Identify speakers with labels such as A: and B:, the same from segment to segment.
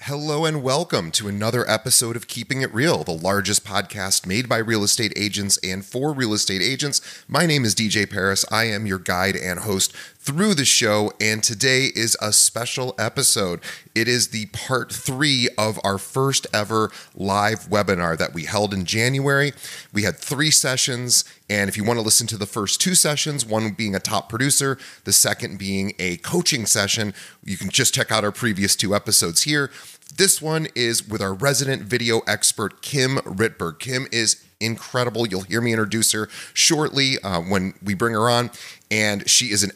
A: Hello and welcome to another episode of Keeping It Real, the largest podcast made by real estate agents and for real estate agents. My name is DJ Paris. I am your guide and host through the show, and today is a special episode. It is the part 3 of our first ever live webinar that we held in January. We had 3 sessions, and if you want to listen to the first 2 sessions, one being a top producer, the second being a coaching session, you can just check out our previous 2 episodes here. This one is with our resident video expert, Kim Rittberg. Kim is incredible. You'll hear me introduce her shortly when we bring her on, and she is an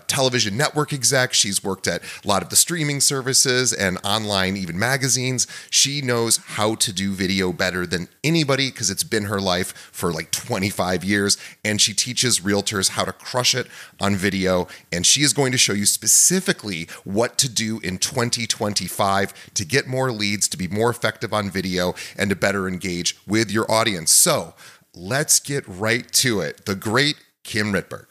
A: television network exec. She's worked at a lot of the streaming services and online, even magazines. She knows how to do video better than anybody because it's been her life for like 25 years. And she teaches realtors how to crush it on video. And she is going to show you specifically what to do in 2025 to get more leads, to be more effective on video, and to better engage with your audience. So let's get right to it. The great Kim Rittberg.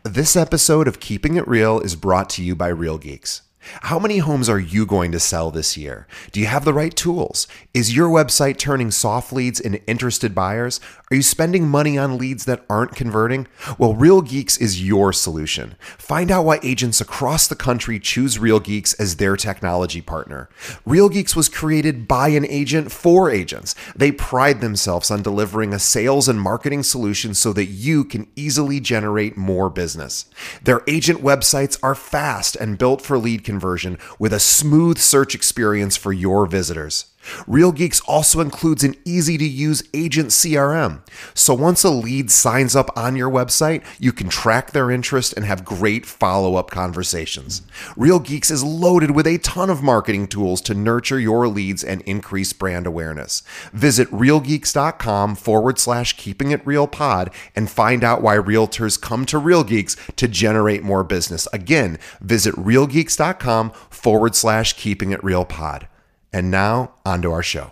A: This episode of Keeping It Real is brought to you by Real Geeks. How many homes are you going to sell this year? Do you have the right tools? Is your website turning soft leads into interested buyers? Are you spending money on leads that aren't converting? Well, Real Geeks is your solution. Find out why agents across the country choose Real Geeks as their technology partner. Real Geeks was created by an agent for agents. They pride themselves on delivering a sales and marketing solution so that you can easily generate more business. Their agent websites are fast and built for lead conversion with a smooth search experience for your visitors. Real Geeks also includes an easy-to-use agent CRM. So once a lead signs up on your website, you can track their interest and have great follow-up conversations. Real Geeks is loaded with a ton of marketing tools to nurture your leads and increase brand awareness. Visit realgeeks.com/keepingitrealpod and find out why realtors come to Real Geeks to generate more business. Again, visit realgeeks.com/keepingitrealpod. And now, on to our show.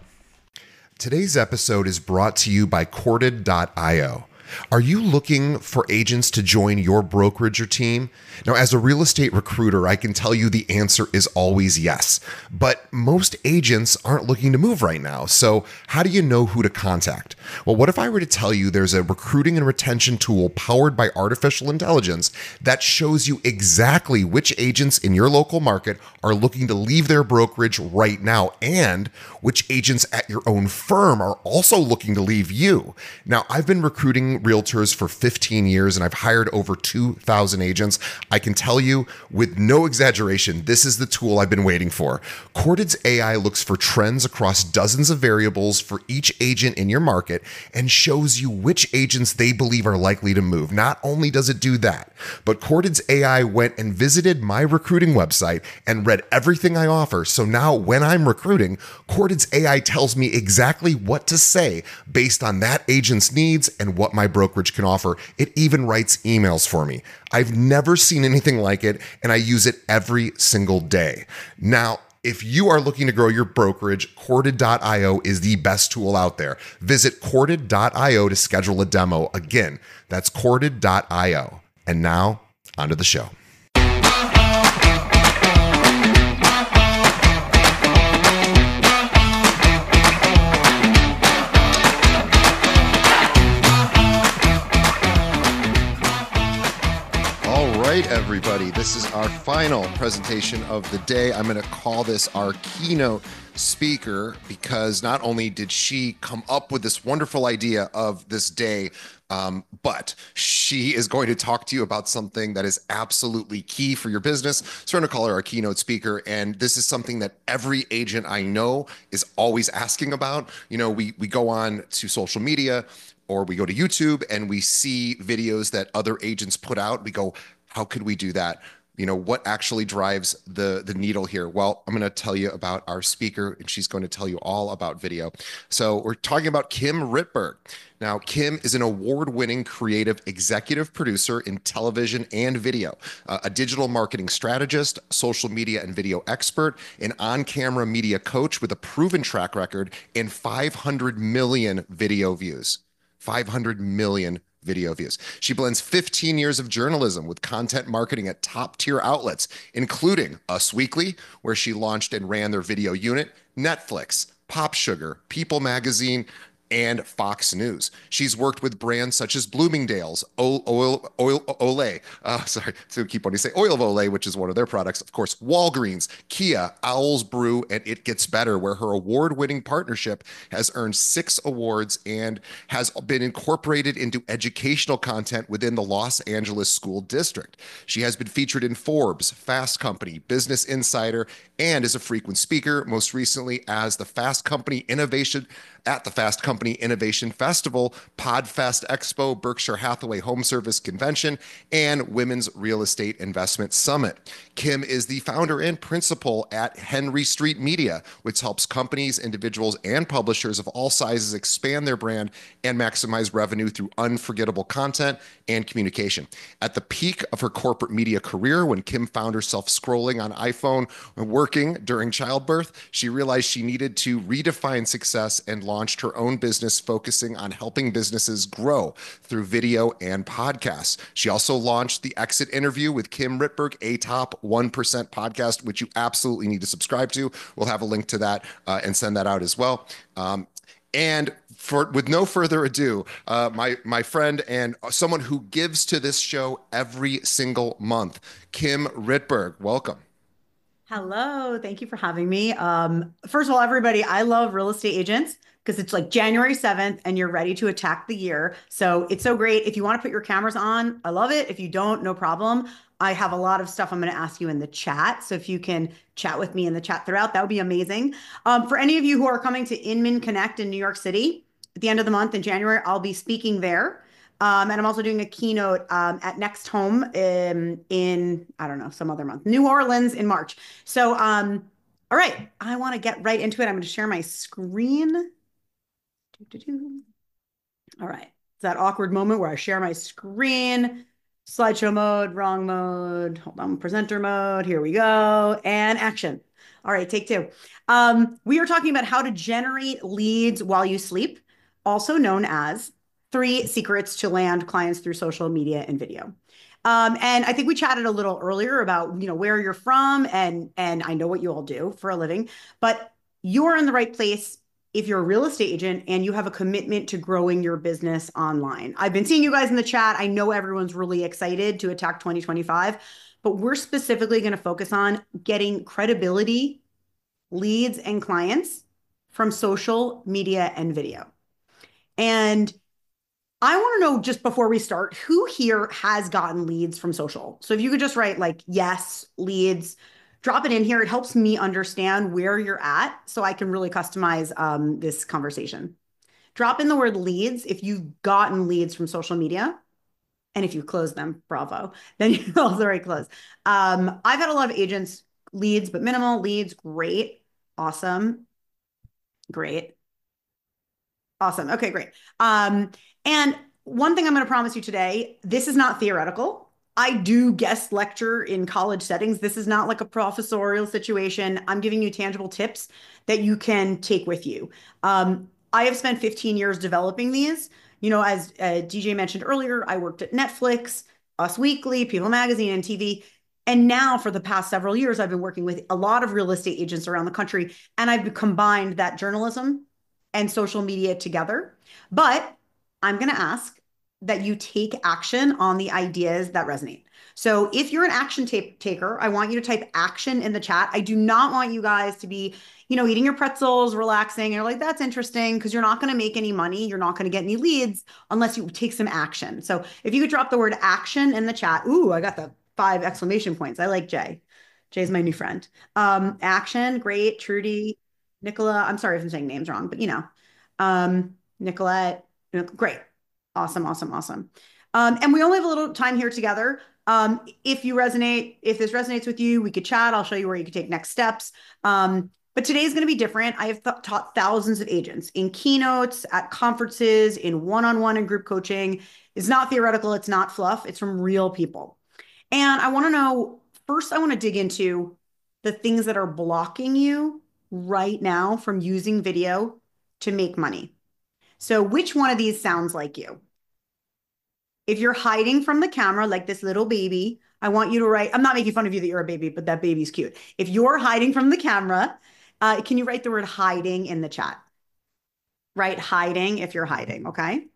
A: Today's episode is brought to you by Corded.io. Are you looking for agents to join your brokerage or team? Now, as a real estate recruiter, I can tell you the answer is always yes. But most agents aren't looking to move right now. So how do you know who to contact? Well, what if I were to tell you there's a recruiting and retention tool powered by artificial intelligence that shows you exactly which agents in your local market are looking to leave their brokerage right now and which agents at your own firm are also looking to leave you? Now, I've been recruiting realtors for 15 years and I've hired over 2,000 agents. I can tell you with no exaggeration, this is the tool I've been waiting for. Corded's AI looks for trends across dozens of variables for each agent in your market and shows you which agents they believe are likely to move. Not only does it do that, but Corded's AI went and visited my recruiting website and read everything I offer. So now when I'm recruiting, Corded's AI tells me exactly what to say based on that agent's needs and what my brokerage can offer. It even writes emails for me. I've never seen anything like it, and I use it every single day. Now, if you are looking to grow your brokerage, Corded.io is the best tool out there. Visit Corded.io to schedule a demo. Again, that's Corded.io. And now, onto the show. Everybody, this is our final presentation of the day. I'm going to call this our keynote speaker because not only did she come up with this wonderful idea of this day, but she is going to talk to you about something that is absolutely key for your business. So I'm going to call her our keynote speaker. And this is something that every agent I know is always asking about. You know, we go on to social media or we go to YouTube and we see videos that other agents put out. We go, how could we do that? You know, what actually drives the needle here? Well, I'm going to tell you about our speaker, and she's going to tell you all about video. So we're talking about Kim Rittberg. Now, Kim is an award-winning creative executive producer in television and video, a digital marketing strategist, social media and video expert, an on-camera media coach with a proven track record and 500 million video views. 500 million video views. She blends 15 years of journalism with content marketing at top tier outlets, including Us Weekly, where she launched and ran their video unit, Netflix, Pop Sugar, People Magazine, and Fox News. She's worked with brands such as Bloomingdale's, Olay, sorry, to keep on you say Oil of Olay, which is one of their products, of course, Walgreens, Kia, Owls Brew, and It Gets Better, where her award-winning partnership has earned 6 awards and has been incorporated into educational content within the Los Angeles School District. She has been featured in Forbes, Fast Company, Business Insider, and is a frequent speaker, most recently as the Fast Company Innovation at the Fast Company Innovation Festival, Podfest Expo, Berkshire Hathaway Home Service Convention, and Women's Real Estate Investment Summit. Kim is the founder and principal at Henry Street Media, which helps companies, individuals, and publishers of all sizes expand their brand and maximize revenue through unforgettable content and communication. At the peak of her corporate media career, when Kim found herself scrolling on iPhone and working during childbirth, she realized she needed to redefine success and launched her own business focusing on helping businesses grow through video and podcasts. She also launched the Exit Interview with Kim Rittberg, a top 1% podcast, which you absolutely need to subscribe to. We'll have a link to that and send that out as well. And with no further ado, my friend and someone who gives to this show every single month, Kim Rittberg, welcome.
B: Hello, thank you for having me. First of all, everybody, I love real estate agents because it's like January 7th and you're ready to attack the year. So it's so great. If you want to put your cameras on, I love it. If you don't, no problem. I have a lot of stuff I'm going to ask you in the chat. So if you can chat with me in the chat throughout, that would be amazing. For any of you who are coming to Inman Connect in New York City at the end of the month in January, I'll be speaking there. And I'm also doing a keynote at Next Home I don't know, some other month, New Orleans in March. So, all right, I want to get right into it. I'm going to share my screen. Doo-doo-doo. All right, it's that awkward moment where I share my screen, slideshow mode, wrong mode. Hold on, presenter mode. Here we go. And action. All right, take two. We are talking about how to generate leads while you sleep, also known as 3 secrets to land clients through social media and video. And I think we chatted a little earlier about, where you're from and I know what you all do for a living, but you're in the right place if you're a real estate agent and you have a commitment to growing your business online. I've been seeing you guys in the chat. I know everyone's really excited to attack 2025, but we're specifically going to focus on getting credibility, leads, and clients from social media and video. And I want to know just before we start, who here has gotten leads from social? So if you could just write like, yes, leads, drop it in here. It helps me understand where you're at so I can really customize this conversation. Drop in the word leads if you've gotten leads from social media. And if you close them, bravo, then you're also right close. I've had a lot of agents leads, but minimal leads. Great. Awesome. Great. Awesome. Okay, great. And one thing I'm going to promise you today, this is not theoretical. I do guest lecture in college settings. This is not like a professorial situation. I'm giving you tangible tips that you can take with you. I have spent 15 years developing these. As DJ mentioned earlier, I worked at Netflix, Us Weekly, People Magazine, and TV. And now for the past several years, I've been working with a lot of real estate agents around the country, and I've combined that journalism and social media together. But I'm going to ask that you take action on the ideas that resonate. So if you're an action taker, I want you to type action in the chat. I do not want you guys to be, eating your pretzels, relaxing. And you're like, that's interesting because you're not going to make any money. You're not going to get any leads unless you take some action. So if you could drop the word action in the chat. Ooh, I got the 5 exclamation points. I like Jay. Jay's my new friend. Action, great. Trudy, Nicola. I'm sorry if I'm saying names wrong, but Nicolette, great. Awesome, awesome, awesome. And we only have a little time here together. If this resonates with you, we could chat. I'll show you where you can take next steps. But today's going to be different. I have taught thousands of agents in keynotes, at conferences, in one-on-one and group coaching. It's not theoretical. It's not fluff. It's from real people. And I want to know, first, I want to dig into the things that are blocking you right now from using video to make money. So which one of these sounds like you? If you're hiding from the camera like this little baby, I want you to write, I'm not making fun of you that you're a baby, but that baby's cute. If you're hiding from the camera, can you write the word hiding in the chat? Write hiding if you're hiding, okay?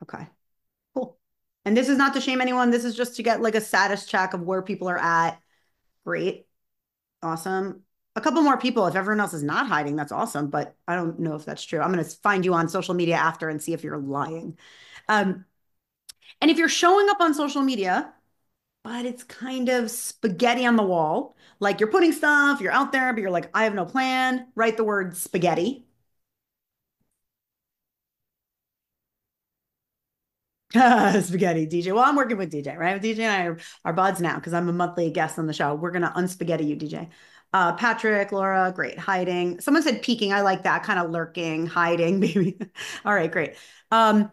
B: Okay, cool. And this is not to shame anyone. This is just to get like a status check of where people are at. Great. Awesome. A couple more people. If everyone else is not hiding, that's awesome. But I don't know if that's true. I'm going to find you on social media after and see if you're lying. Um, and if you're showing up on social media, but it's kind of spaghetti on the wall, like you're putting stuff, you're out there, but you're like, I have no plan, write the word spaghetti. Spaghetti DJ. Well, I'm working with DJ, right? DJ and I are buds now because I'm a monthly guest on the show. We're gonna unspaghetti you, DJ. Patrick, Laura, great. Hiding. Someone said peeking. I like that. Kind of lurking, hiding, maybe. All right, great. And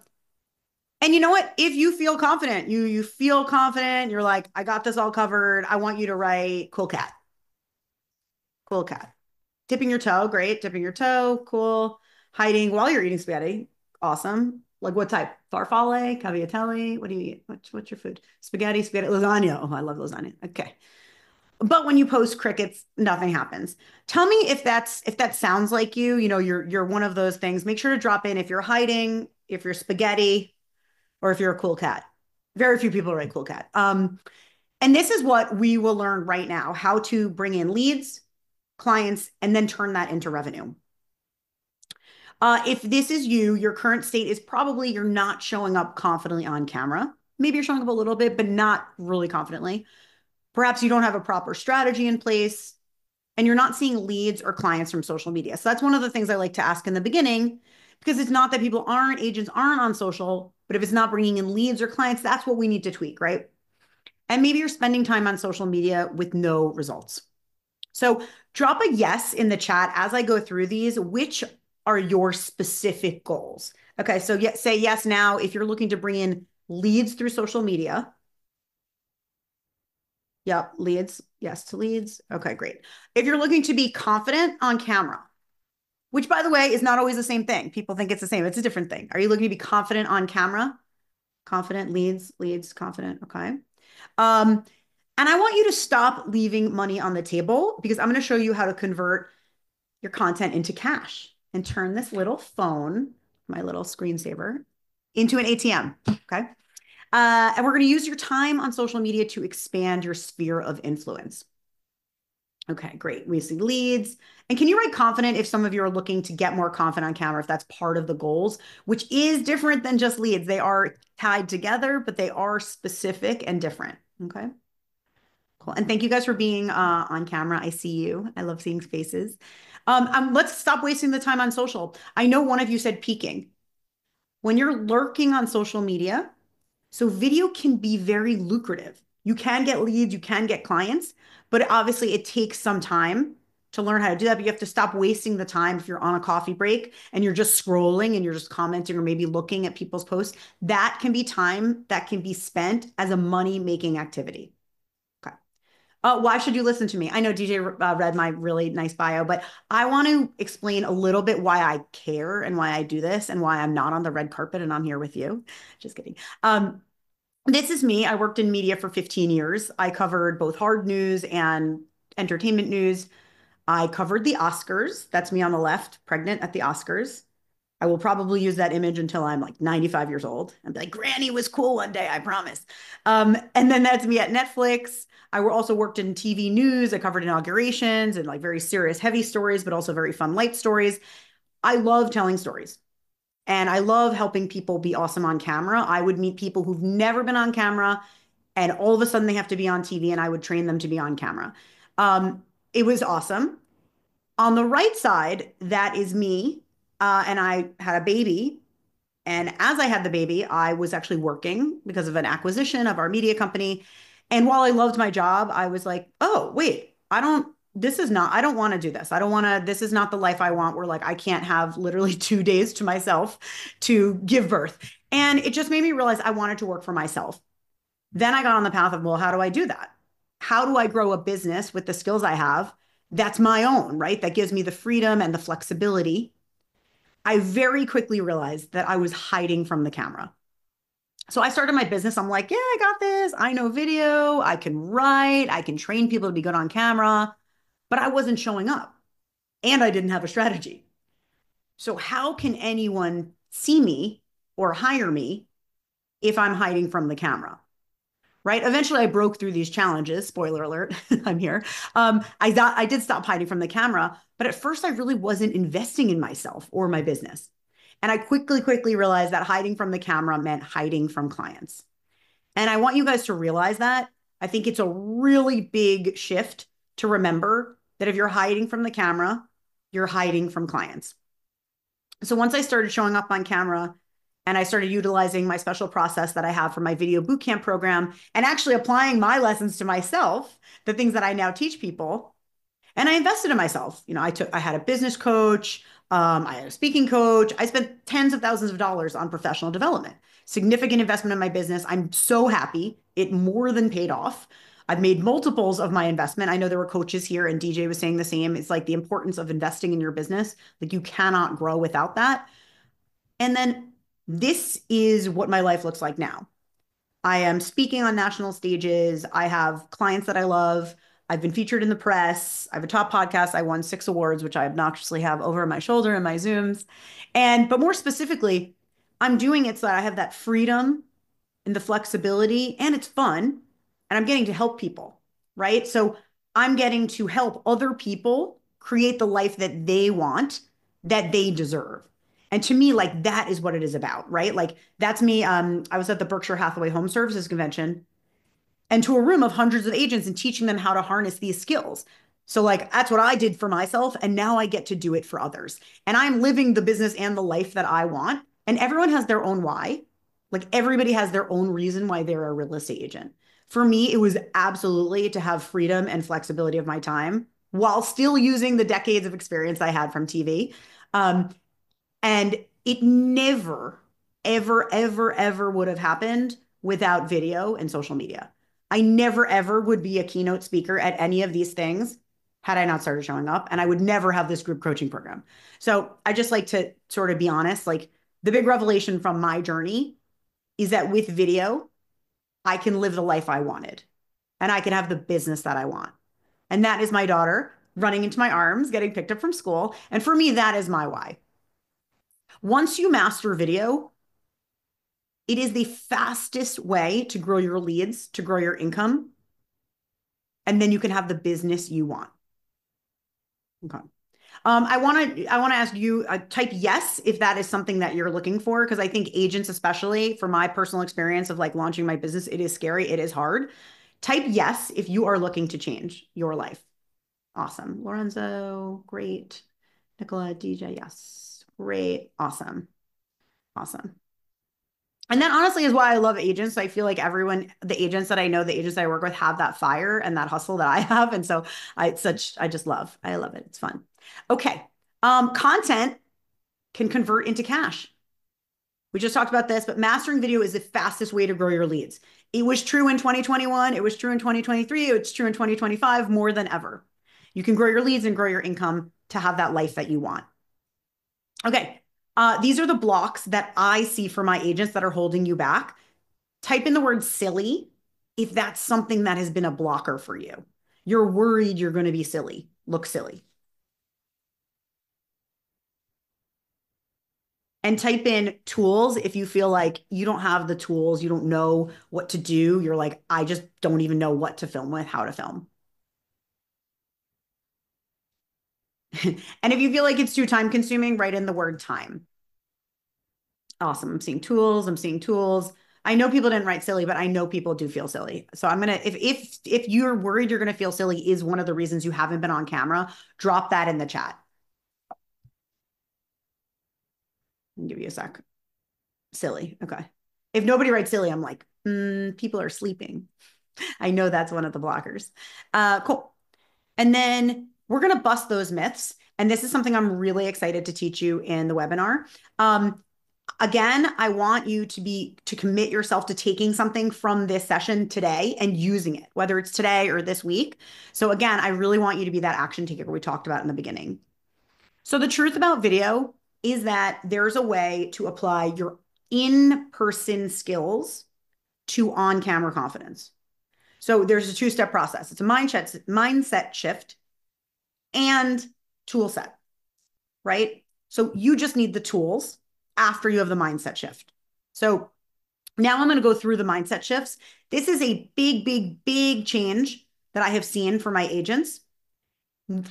B: you know what? If you feel confident, you feel confident, you're like, I got this all covered. I want you to write cool cat. Cool cat. Dipping your toe, great. Dipping your toe, cool. Hiding while you're eating spaghetti, awesome. Like what type? Farfalle, caviatelli? What do you eat? What's your food? Spaghetti, lasagna. Oh, I love lasagna. Okay. But when you post crickets, nothing happens. Tell me if that sounds like you, you're one of those things. Make sure to drop in if you're hiding, if you're spaghetti, or if you're a cool cat. Very few people write cool cat. And this is what we will learn right now, how to bring in leads, clients, and then turn that into revenue. If this is you, your current state is probably you're not showing up confidently on camera. Maybe you're showing up a little bit, but not really confidently. Perhaps you don't have a proper strategy in place and you're not seeing leads or clients from social media. So that's one of the things I like to ask in the beginning because it's not that agents aren't on social, but if it's not bringing in leads or clients, that's what we need to tweak, right? And maybe you're spending time on social media with no results. So drop a yes in the chat as I go through these. Which are your specific goals? Okay, so say yes now if you're looking to bring in leads through social media. Yep, leads. Yes to leads. Okay, great. If you're looking to be confident on camera, which by the way is not always the same thing. People think it's the same. It's a different thing. Are you looking to be confident on camera? Confident leads, confident. Okay. Um, and I want you to stop leaving money on the table because I'm going to show you how to convert your content into cash and turn this little phone, my little screensaver, into an ATM. Okay. And we're going to use your time on social media to expand your sphere of influence. Okay, great. We see leads. And can you write confident if some of you are looking to get more confident on camera, if that's part of the goals, which is different than just leads. They are tied together, but they are specific and different. Okay. Cool. And thank you guys for being on camera. I see you. I love seeing faces. Let's stop wasting the time on social. I know one of you said peeking. When you're lurking on social media, so video can be very lucrative. You can get leads, you can get clients, but obviously it takes some time to learn how to do that. But you have to stop wasting the time if you're on a coffee break and you're just scrolling and you're just commenting or maybe looking at people's posts. That can be time that can be spent as a money-making activity. Okay. Why should you listen to me? I know DJ read my really nice bio, but I want to explain a little bit why I care and why I do this and why I'm not on the red carpet and I'm here with you. Just kidding. This is me. I worked in media for 15 years. I covered both hard news and entertainment news. I covered the Oscars. That's me on the left, pregnant at the Oscars. I will probably use that image until I'm like 95 years old and be like, Granny was cool one day, I promise. And then that's me at Netflix. I also worked in TV news. I covered inaugurations and like very serious, heavy stories, but also very fun, light stories. I love telling stories. And I love helping people be awesome on camera. I would meet people who've never been on camera, and all of a sudden they have to be on TV, and I would train them to be on camera. It was awesome. On the right side, that is me. And I had a baby. And as I had the baby, I was actually working because of an acquisition of our media company. And while I loved my job, I was like, oh, wait, I don't want to do this. This is not the life I want where like I can't have literally 2 days to myself to give birth. And it just made me realize I wanted to work for myself. Then I got on the path of, well, how do I do that? How do I grow a business with the skills I have that's my own, right? That gives me the freedom and the flexibility. I very quickly realized that I was hiding from the camera. So I started my business. I'm like, yeah, I got this. I know video. I can write. I can train people to be good on camera. But I wasn't showing up and I didn't have a strategy. So how can anyone see me or hire me if I'm hiding from the camera? Right. Eventually, I broke through these challenges. Spoiler alert, I'm here. I did stop hiding from the camera, but at first, I really wasn't investing in myself or my business. And I quickly realized that hiding from the camera meant hiding from clients. And I want you guys to realize that. I think it's a really big shift to remember that if you're hiding from the camera, you're hiding from clients. So once I started showing up on camera and I started utilizing my special process that I have for my video bootcamp program and actually applying my lessons to myself, the things that I now teach people, and I invested in myself. I had a business coach, I had a speaking coach. I spent tens of thousands of dollars on professional development, significant investment in my business. I'm so happy. It more than paid off. I've made multiples of my investment. I know there were coaches here, and DJ was saying the same. It's like the importance of investing in your business. Like you cannot grow without that. And then this is what my life looks like now. I am speaking on national stages. I have clients that I love. I've been featured in the press. I have a top podcast. I won 6 awards, which I obnoxiously have over my shoulder in my Zooms. But more specifically, I'm doing it so that I have that freedom and the flexibility, and it's fun. And I'm getting to help people, right? So I'm getting to help other people create the life that they want, that they deserve. And to me, like that is what it is about, right? Like that's me. I was at the Berkshire Hathaway Home Services Convention and to a room of hundreds of agents and teaching them how to harness these skills. So, like, that's what I did for myself. And now I get to do it for others. And I'm living the business and the life that I want. And everyone has their own why. Like, everybody has their own reason why they're a real estate agent. For me, it was absolutely to have freedom and flexibility of my time while still using the decades of experience I had from TV. Um, and it never, ever would have happened without video and social media. I never, ever would be a keynote speaker at any of these things had I not started showing up. And I would never have this group coaching program. So I just like to sort of be honest, like the big revelation from my journey is that with video, I can live the life I wanted and I can have the business that I want. And that is my daughter running into my arms, getting picked up from school. And for me, that is my why. Once you master video, it is the fastest way to grow your leads, to grow your income, and then you can have the business you want. Okay. I want to ask you type yes if that is something that you're looking for because I think agents, especially for my personal experience of like launching my business, it is scary, it is hard. Type yes if you are looking to change your life. Awesome, Lorenzo, great. Nicola, DJ, yes, great, awesome. And that honestly is why I love agents. I feel like everyone, the agents that I know, the agents that I work with have that fire and that hustle that I have. And so I love it. It's fun. Okay. Content can convert into cash. We just talked about this, but mastering video is the fastest way to grow your leads. It was true in 2021. It was true in 2023. It's true in 2025 more than ever. You can grow your leads and grow your income to have that life that you want. Okay. These are the blocks that I see for my agents that are holding you back. Type in the word silly if that's something that has been a blocker for you. You're worried you're going to be silly, look silly. And type in tools if you feel like you don't have the tools, you don't know what to do. You're like, I just don't even know what to film with, how to film. And if you feel like it's too time consuming, write in the word time. Awesome. I'm seeing tools. I'm seeing tools. I know people didn't write silly, but I know people do feel silly. So I'm gonna if you're worried you're gonna feel silly is one of the reasons you haven't been on camera, drop that in the chat. I'll give you a sec. Silly. Okay. If nobody writes silly, I'm like, people are sleeping. I know that's one of the blockers. Cool. And then we're gonna bust those myths. And this is something I'm really excited to teach you in the webinar. Again, I want you to commit yourself to taking something from this session today and using it, whether it's today or this week. So again, I really want you to be that action taker we talked about in the beginning. So the truth about video is that there's a way to apply your in-person skills to on-camera confidence. So there's a two-step process. It's a mindset shift and tool set, right? So you just need the tools after you have the mindset shift. So now I'm going to go through the mindset shifts. This is a big, big, big change that I have seen for my agents.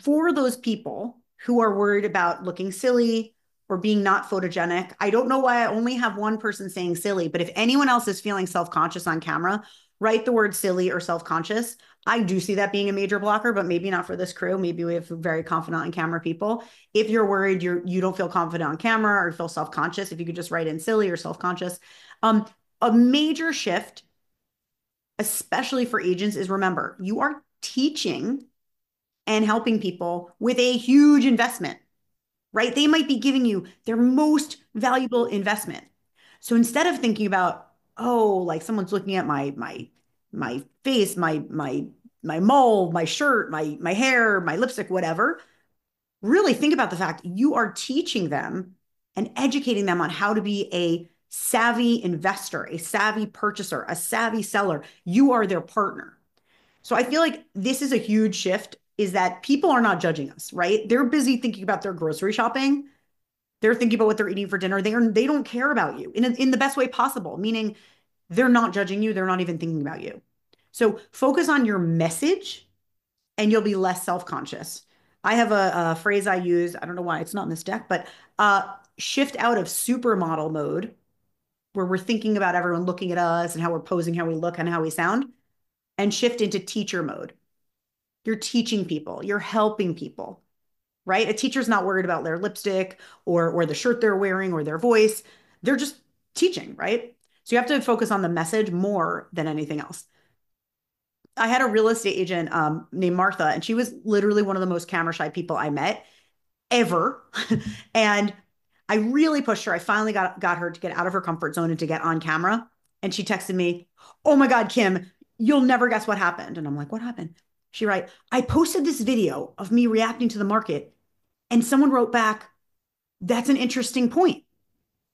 B: For those people who are worried about looking silly or being not photogenic, I don't know why I only have one person saying silly, but if anyone else is feeling self-conscious on camera, write the word silly or self-conscious. I do see that being a major blocker, but maybe not for this crew. Maybe we have very confident on camera people. If you're worried you don't feel confident on camera or feel self-conscious, if you could just write in silly or self-conscious. A major shift, especially for agents, is remember, you are teaching and helping people with a huge investment, right? They might be giving you their most valuable investment. So instead of thinking about, oh, like someone's looking at my face, my mole, my shirt, my hair, my lipstick, whatever, really think about the fact you are teaching them and educating them on how to be a savvy investor, a savvy purchaser, a savvy seller. You are their partner. So I feel like this is a huge shift is that people are not judging us, right? They're busy thinking about their grocery shopping. They're thinking about what they're eating for dinner. They don't care about you in the best way possible, meaning they're not judging you. They're not even thinking about you. So focus on your message and you'll be less self-conscious. I have a phrase I use. I don't know why it's not in this deck, but shift out of supermodel mode where we're thinking about everyone looking at us and how we're posing, how we look, and how we sound, and shift into teacher mode. You're teaching people, you're helping people, right? A teacher's not worried about their lipstick or the shirt they're wearing or their voice. They're just teaching, right? So you have to focus on the message more than anything else. I had a real estate agent named Martha, and she was literally one of the most camera shy people I met ever. And I really pushed her. I finally got her to get out of her comfort zone and to get on camera. And she texted me, "Oh my God, Kim, you'll never guess what happened." And I'm like, "What happened?" She write, "I posted this video of me reacting to the market, and someone wrote back, 'That's an interesting point.'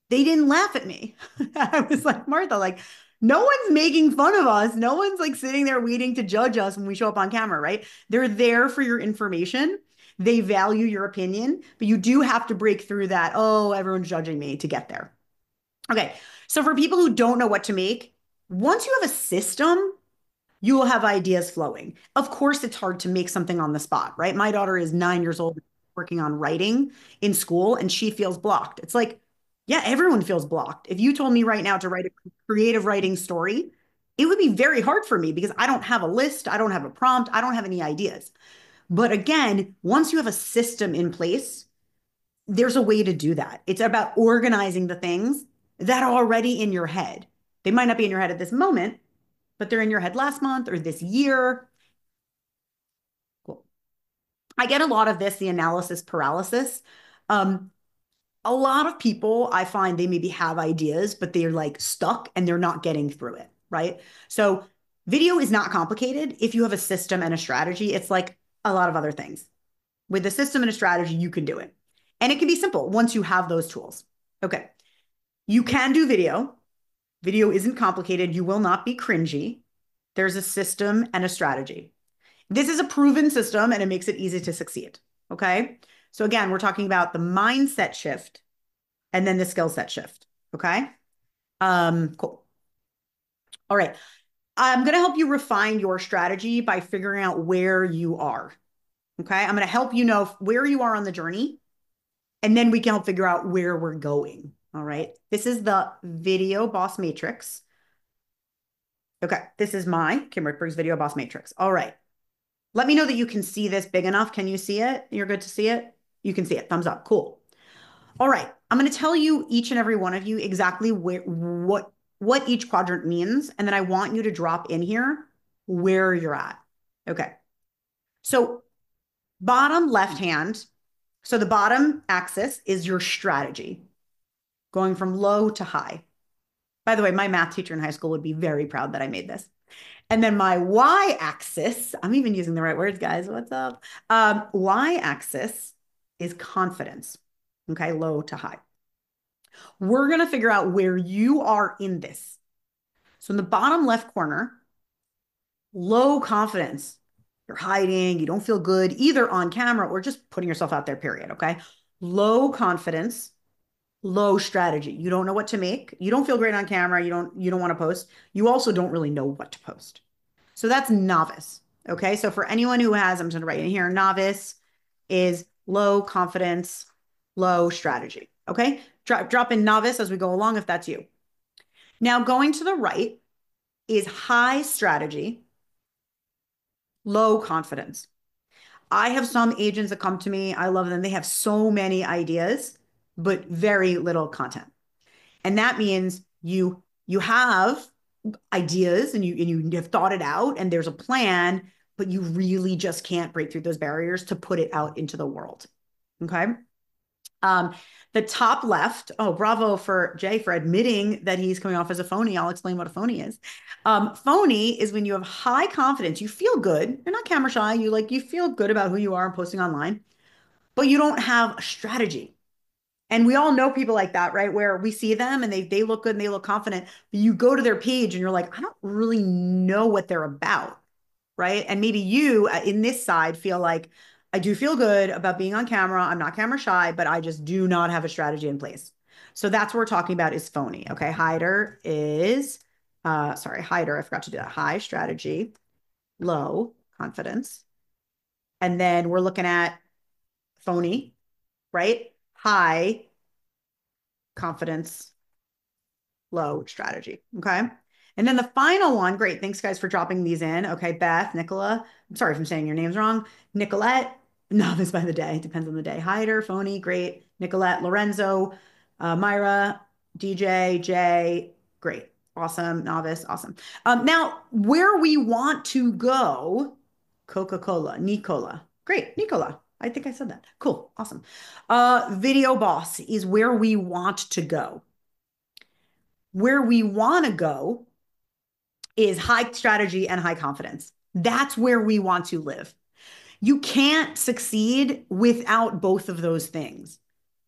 B: They didn't laugh at me." I was like, "Martha, like, no one's making fun of us. No one's like sitting there waiting to judge us when we show up on camera, right? They're there for your information. They value your opinion, but you do have to break through that, oh, everyone's judging me to get there." Okay. So for people who don't know what to make, once you have a system, you will have ideas flowing. Of course, it's hard to make something on the spot, right? My daughter is 9 years old, working on writing in school, and she feels blocked. It's like, yeah, everyone feels blocked. If you told me right now to write a creative writing story, it would be very hard for me because I don't have a list, I don't have a prompt, I don't have any ideas. But again, once you have a system in place, there's a way to do that. It's about organizing the things that are already in your head. They might not be in your head at this moment, but they're in your head last month or this year. Cool. I get a lot of this, the analysis paralysis. Um, a lot of people, I find they maybe have ideas, but they're like stuck and they're not getting through it, right? So video is not complicated. If you have a system and a strategy, it's like a lot of other things. With a system and a strategy, you can do it. And it can be simple once you have those tools. Okay. You can do video. Video isn't complicated. You will not be cringy. There's a system and a strategy. This is a proven system and it makes it easy to succeed. Okay. So again, we're talking about the mindset shift and then the skill set shift. Okay. Cool. All right. I'm going to help you refine your strategy by figuring out where you are. Okay. I'm going to help you know where you are on the journey, and then we can help figure out where we're going. All right. This is the video boss matrix. Okay. This is my Kim Rittberg's video boss matrix. All right. Let me know that you can see this big enough. Can you see it? You're good to see it? You can see it. Thumbs up. Cool. All right. I'm going to tell you, each and every one of you, exactly what each quadrant means. And then I want you to drop in here where you're at. Okay. So bottom left hand. So the bottom axis is your strategy, going from low to high. By the way, my math teacher in high school would be very proud that I made this. And then my y-axis, I'm even using the right words, guys. What's up? Y-axis is confidence. Okay, low to high. We're going to figure out where you are in this. So in the bottom left corner, low confidence. You're hiding, you don't feel good either on camera or just putting yourself out there, period. Okay. Low confidence, low strategy. You don't know what to make. You don't feel great on camera. You don't want to post. You also don't really know what to post. So that's novice. Okay. So for anyone who has, I'm just going to write in here, novice is low confidence, low strategy. Okay. Drop in novice as we go along if that's you. Now going to the right is high strategy, low confidence. I have some agents that come to me. I love them. They have so many ideas, but very little content. And that means you have ideas and you have thought it out and there's a plan, but you really just can't break through those barriers to put it out into the world. Okay. Um, the top left, oh, bravo for Jay for admitting that he's coming off as a phony. I'll explain what a phony is. Phony is when you have high confidence, you feel good, you're not camera shy, you feel good about who you are and posting online, but you don't have a strategy. And we all know people like that, right? Where we see them and they look good and they look confident, but you go to their page and you're like, I don't really know what they're about, right? And maybe you in this side feel like I do feel good about being on camera. I'm not camera shy, but I just do not have a strategy in place. So that's what we're talking about is phony. Okay. Hider is hider. I forgot to do that. High strategy, low confidence. And then we're looking at phony, right? High confidence, low strategy. Okay. And then the final one, great. Thanks, guys, for dropping these in. Okay. Beth, Nicola. I'm sorry if I'm saying your names wrong. Nicolette, novice by the day. Depends on the day. Hyder, phony, great. Nicolette, Lorenzo, Myra, DJ, Jay, great. Awesome. Novice, awesome. Now, where we want to go, Coca-Cola, Nicola. Great. Nicola. I think I said that. Cool. Awesome. Video boss is where we want to go. Where we want to go is high strategy and high confidence. That's where we want to live. You can't succeed without both of those things.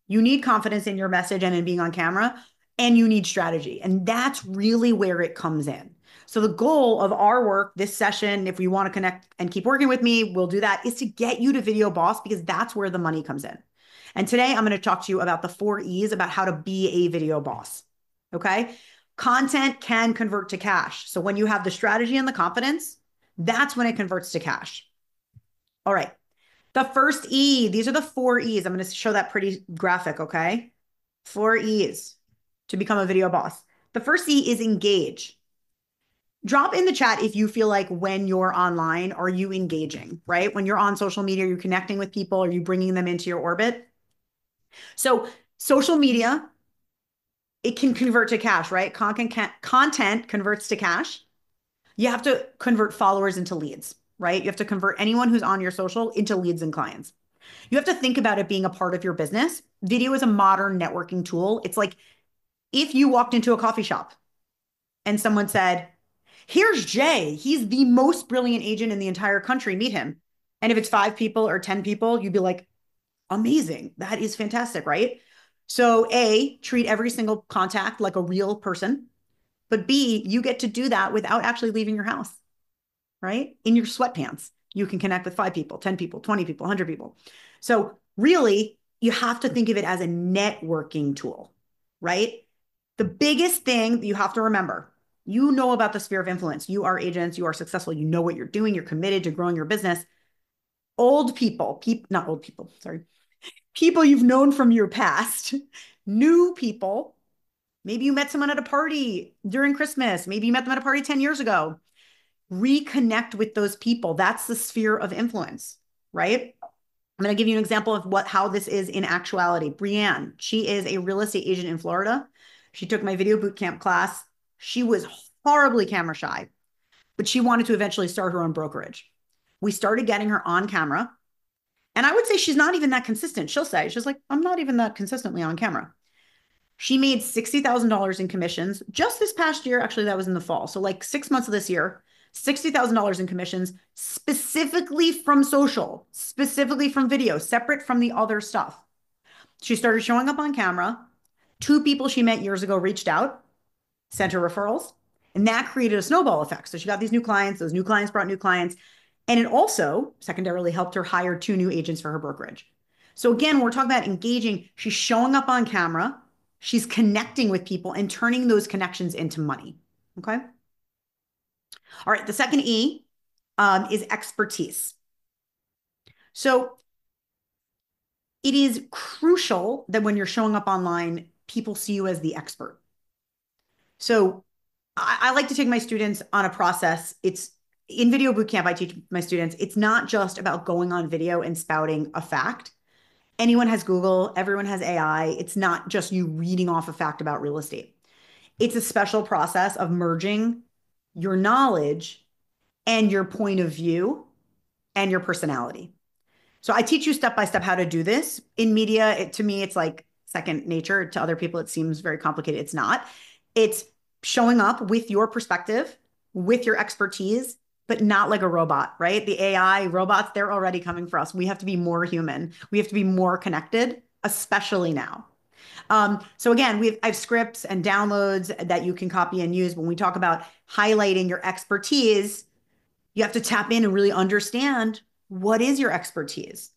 B: You need confidence in your message and in being on camera, and you need strategy. And that's really where it comes in. So the goal of our work, this session, if we want to connect and keep working with me, we'll do that, is to get you to Video Boss because that's where the money comes in. And today I'm going to talk to you about the 4 E's about how to be a video boss. Okay. Content can convert to cash. So when you have the strategy and the confidence, that's when it converts to cash. All right. The first E, these are the 4 E's. I'm going to show that pretty graphic. Okay. 4 E's to become a video boss. The first E is engage. Drop in the chat if you feel like when you're online, are you engaging, right? When you're on social media, are you connecting with people? Are you bringing them into your orbit? So social media, it can convert to cash, right? Content converts to cash. You have to convert followers into leads, right? You have to convert anyone who's on your social into leads and clients. You have to think about it being a part of your business. Video is a modern networking tool. It's like if you walked into a coffee shop and someone said, here's Jay. He's the most brilliant agent in the entire country. Meet him. And if it's 5 people or 10 people, you'd be like, amazing. That is fantastic, right? So A, treat every single contact like a real person. But B, you get to do that without actually leaving your house, right? In your sweatpants, you can connect with 5 people, 10 people, 20 people, 100 people. So really, you have to think of it as a networking tool, right? The biggest thing that you have to remember, you know about the sphere of influence. You are agents, you are successful, you know what you're doing, you're committed to growing your business. Old people, not old people, sorry, people you've known from your past, new people. Maybe you met someone at a party during Christmas. Maybe you met them at a party 10 years ago. Reconnect with those people. That's the sphere of influence, right? I'm going to give you an example of how this is in actuality. Brianne, she is a real estate agent in Florida. She took my video boot camp class. She was horribly camera shy, but she wanted to eventually start her own brokerage. We started getting her on camera. And I would say she's not even that consistent. She's like, I'm not even that consistently on camera. She made $60,000 in commissions just this past year. Actually, that was in the fall. So like 6 months of this year, $60,000 in commissions specifically from social, specifically from video, separate from the other stuff. She started showing up on camera. Two people she met years ago reached out, sent her referrals, and that created a snowball effect. So she got these new clients, those new clients brought new clients, and it also secondarily helped her hire two new agents for her brokerage. So again, we're talking about engaging. She's showing up on camera, she's connecting with people and turning those connections into money. Okay. All right. The second E is expertise. So it is crucial that when you're showing up online, people see you as the expert. So I like to take my students on a process. It's in video boot camp. I teach my students, it's not just about going on video and spouting a fact. Anyone has Google, everyone has AI. It's not just you reading off a fact about real estate. It's a special process of merging your knowledge and your point of view and your personality. So I teach you step by step how to do this. In media, to me, it's like second nature. To other people, it seems very complicated. It's not. It's showing up with your perspective, with your expertise, but not like a robot, right? The AI robots, they're already coming for us. We have to be more human. We have to be more connected, especially now. So again, I have scripts and downloads that you can copy and use. When we talk about highlighting your expertise, you have to tap in and really understand what is your expertise,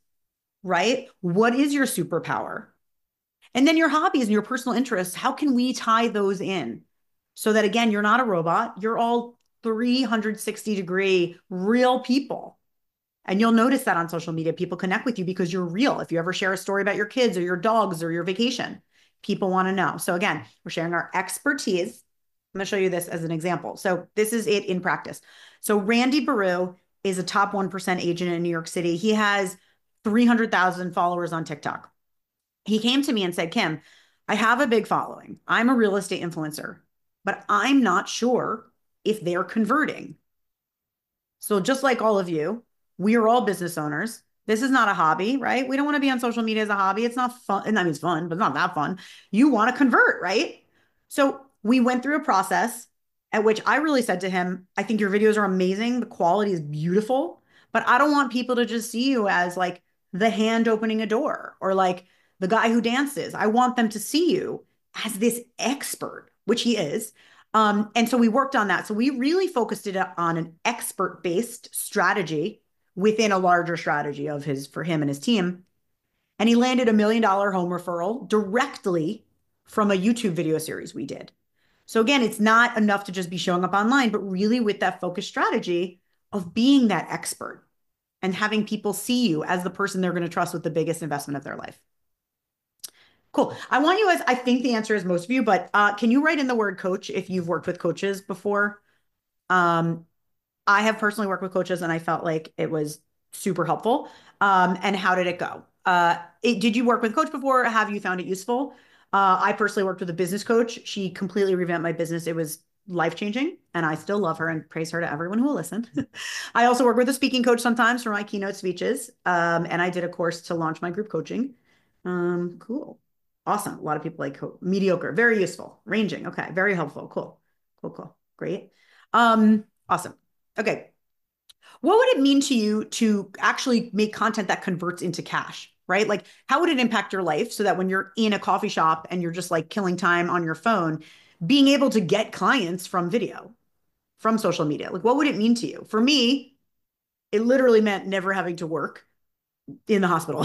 B: right? What is your superpower? And then your hobbies and your personal interests, how can we tie those in so that, again, you're not a robot, you're all 360-degree real people. And you'll notice that on social media, people connect with you because you're real. If you ever share a story about your kids or your dogs or your vacation, people want to know. So again, we're sharing our expertise. I'm going to show you this as an example. So this is it in practice. So Randy Baru is a top 1% agent in New York City. He has 300,000 followers on TikTok. He came to me and said, Kim, I have a big following. I'm a real estate influencer, but I'm not sure if they're converting. So just like all of you, we are all business owners. This is not a hobby, right? We don't want to be on social media as a hobby. It's not fun. And I mean, it's fun, but it's not that fun. You want to convert, right? So we went through a process at which I really said to him, I think your videos are amazing. The quality is beautiful, but I don't want people to just see you as like the hand opening a door or like the guy who dances. I want them to see you as this expert, which he is. And so we worked on that. So we really focused it on an expert-based strategy within a larger strategy of his for him and his team. And he landed $1 million home referral directly from a YouTube video series we did. So again, it's not enough to just be showing up online, but really with that focused strategy of being that expert and having people see you as the person they're going to trust with the biggest investment of their life. Cool. I want you guys, I think the answer is most of you, but can you write in the word coach if you've worked with coaches before? Um, I have personally worked with coaches and I felt like it was super helpful. And how did it go? Did you work with a coach before? Have you found it useful? I personally worked with a business coach. She completely revamped my business. It was life-changing, and I still love her and praise her to everyone who will listen. I also work with a speaking coach sometimes for my keynote speeches. And I did a course to launch my group coaching. Cool. Awesome. A lot of people like mediocre, very useful, ranging. Okay. Very helpful. Cool. Cool, cool. Great. Awesome. Okay. What would it mean to you to actually make content that converts into cash, right? Like, how would it impact your life so that when you're in a coffee shop and you're just like killing time on your phone, being able to get clients from video, from social media? Like, what would it mean to you? For me, it literally meant never having to work in the hospital.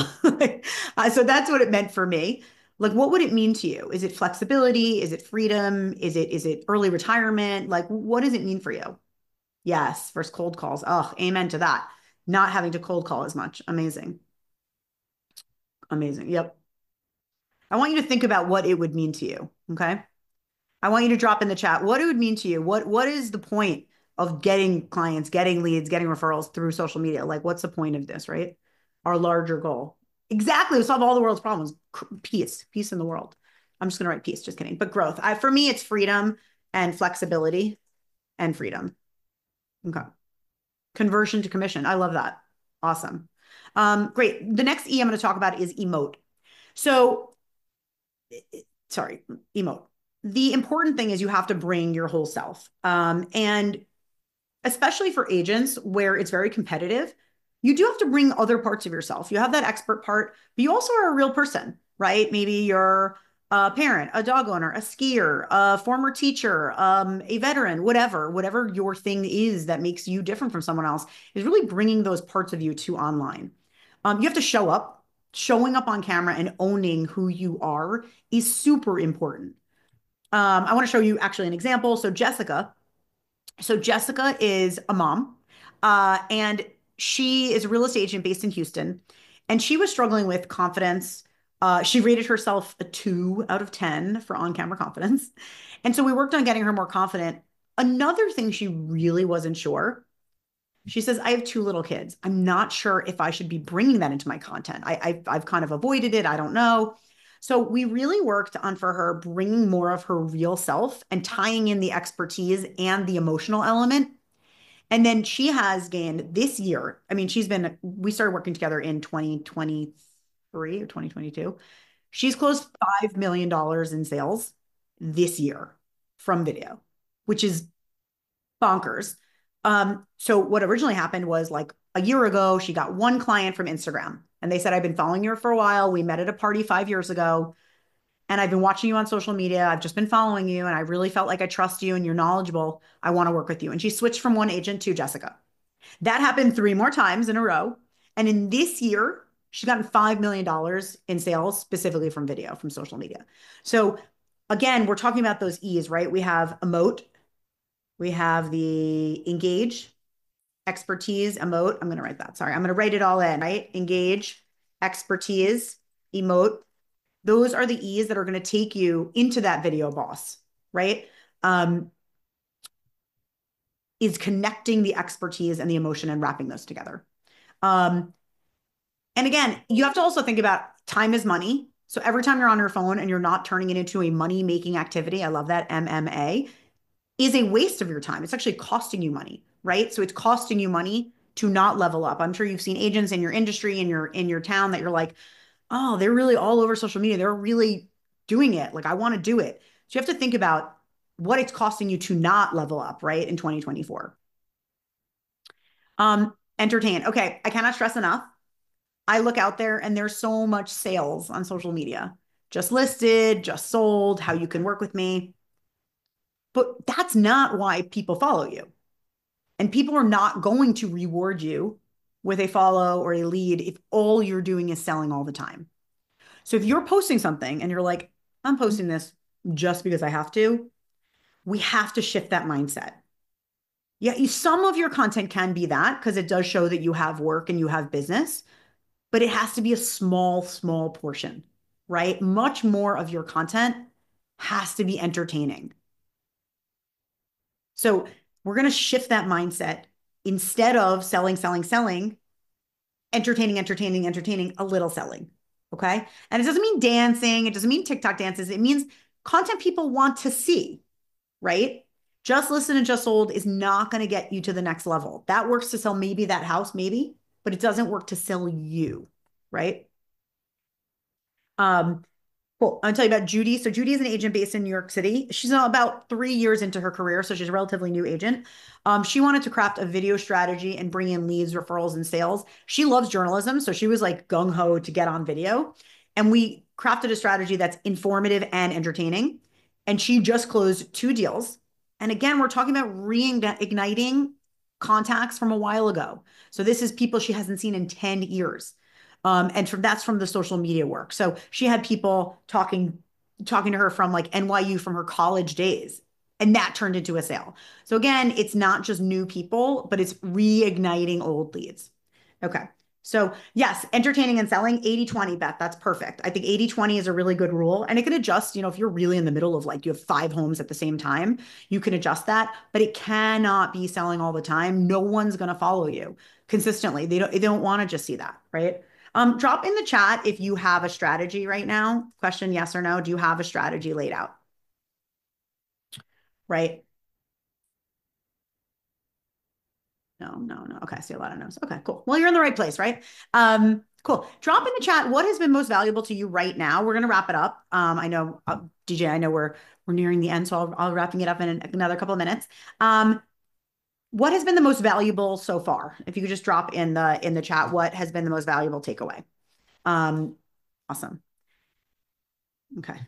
B: So that's what it meant for me. Like, what would it mean to you? Is it flexibility? Is it freedom? Is it early retirement? Like, what does it mean for you? Yes, first cold calls. Oh, amen to that. Not having to cold call as much. Amazing. Amazing. Yep. I want you to think about what it would mean to you. Okay. I want you to drop in the chat what it would mean to you. What is the point of getting clients, getting leads, getting referrals through social media? Like, what's the point of this, right? Our larger goal. Exactly. To solve all the world's problems. Peace in the world. I'm just going to write peace. Just kidding. But growth. For me, it's freedom and flexibility and freedom. Okay. Conversion to commission. I love that. Awesome. Great. The next E I'm going to talk about is emote. So, sorry, emote. The important thing is you have to bring your whole self. And especially for agents where it's very competitive, you do have to bring other parts of yourself. You have that expert part, but you also are a real person, right? Maybe you're a parent, a dog owner, a skier, a former teacher, a veteran, whatever your thing is that makes you different from someone else is really bringing those parts of you to online. You have to show up. Showing up on camera and owning who you are is super important. I want to show you actually an example. So Jessica is a mom, and she is a real estate agent based in Houston, and she was struggling with confidence. She rated herself a 2 out of 10 for on-camera confidence, and so we worked on getting her more confident. Another thing she really wasn't sure. She says, "I have 2 little kids. I'm not sure if I should be bringing that into my content. I've kind of avoided it. I don't know." So we really worked on for her bringing more of her real self and tying in the expertise and the emotional element. And then she has gained this year. I mean, we started working together in 2023 or 2022. She's closed $5 million in sales this year from video, which is bonkers. So what originally happened was like a year ago, she got one client from Instagram and they said, "I've been following you for a while. We met at a party 5 years ago and I've been watching you on social media. I've just been following you and I really felt like I trust you and you're knowledgeable. I want to work with you." And she switched from one agent to Jessica. That happened 3 more times in a row. And in this year, she's gotten $5 million in sales specifically from video, from social media. So again, we're talking about those E's, right? We have emote, we have the engage, expertise, emote. I'm going to write that. Sorry. I'm going to write it all in, right? Engage, expertise, emote. Those are the E's that are going to take you into that video boss, right? Um, is connecting the expertise and the emotion and wrapping those together. Um, and again, you have to also think about time is money. So every time you're on your phone and you're not turning it into a money making activity, I love that MMA, is a waste of your time. It's actually costing you money, right? So it's costing you money to not level up. I'm sure you've seen agents in your industry, in your town that you're like, "Oh, they're really all over social media. They're really doing it. Like I want to do it." So you have to think about what it's costing you to not level up, right? In 2024. Entertain. Okay, I cannot stress enough. I look out there and there's so much sales on social media. Just listed, just sold, how you can work with me. But that's not why people follow you. And people are not going to reward you with a follow or a lead if all you're doing is selling all the time. So if you're posting something and you're like, "I'm posting this just because I have to," we have to shift that mindset. Yeah, some of your content can be that because it does show that you have work and you have business, but it has to be a small, small portion, right? Much more of your content has to be entertaining. So we're going to shift that mindset instead of selling, selling, selling, entertaining, entertaining, entertaining, a little selling. Okay. And it doesn't mean dancing. It doesn't mean TikTok dances. It means content people want to see, right? Just listen and just sold is not going to get you to the next level. That works to sell maybe that house, maybe, but it doesn't work to sell you, right? Um, Cool. I'll tell you about Judy. So Judy is an agent based in New York City. She's now about 3 years into her career, so she's a relatively new agent. She wanted to craft a video strategy and bring in leads, referrals, and sales. She loves journalism, so she was like gung ho to get on video. And we crafted a strategy that's informative and entertaining. And she just closed 2 deals. And again, we're talking about reigniting contacts from a while ago. So this is people she hasn't seen in 10 years. And that's from the social media work. So she had people talking to her from like NYU from her college days. And that turned into a sale. So again, it's not just new people, but it's reigniting old leads. Okay. So yes, entertaining and selling 80/20 bet. That's perfect. I think 80/20 is a really good rule. And it can adjust, if you're really in the middle of like you have 5 homes at the same time, you can adjust that, but it cannot be selling all the time. No one's going to follow you consistently. They don't want to just see that, right? Drop in the chat if you have a strategy right now. Question, yes or no. Do you have a strategy laid out? Right? No, no, no. Okay, I see a lot of no's. Okay, cool. Well, you're in the right place, right? Cool. Drop in the chat what has been most valuable to you right now. We're gonna wrap it up. I know, DJ, I know we're nearing the end, so I'll wrapping it up in another couple of minutes. What has been the most valuable so far? If you could just drop in the chat, what has been the most valuable takeaway? Awesome. Okay.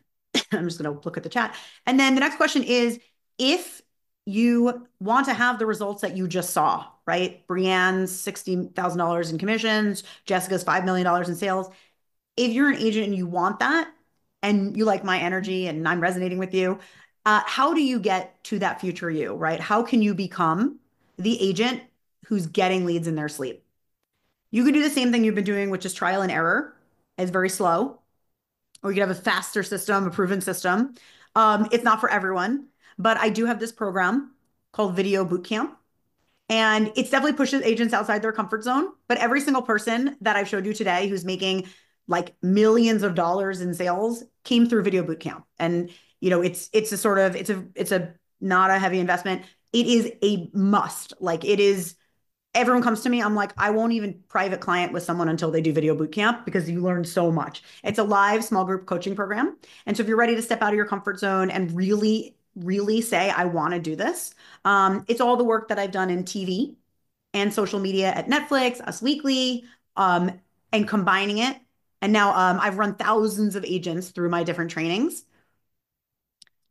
B: I'm just going to look at the chat. And then the next question is if you want to have the results that you just saw, right? Brienne's $60,000 in commissions, Jessica's $5 million in sales. If you're an agent and you want that and you like my energy and I'm resonating with you, how do you get to that future you, right? How can you become the agent who's getting leads in their sleep? You can do the same thing you've been doing, which is trial and error. It's very slow, or you could have a faster system, a proven system. It's not for everyone, but I do have this program called Video Bootcamp. And it's definitely pushes agents outside their comfort zone. But every single person that I've showed you today who's making like millions of dollars in sales came through Video Bootcamp. And it's a sort of it's a not a heavy investment. It is a must. Like it is everyone comes to me, I'm like, I won't even private client with someone until they do Video Bootcamp because you learn so much. It's a live small group coaching program. And so if you're ready to step out of your comfort zone and really, really say, I want to do this, it's all the work that I've done in TV and social media at Netflix, Us Weekly, um, and combining it. And now I've run thousands of agents through my different trainings.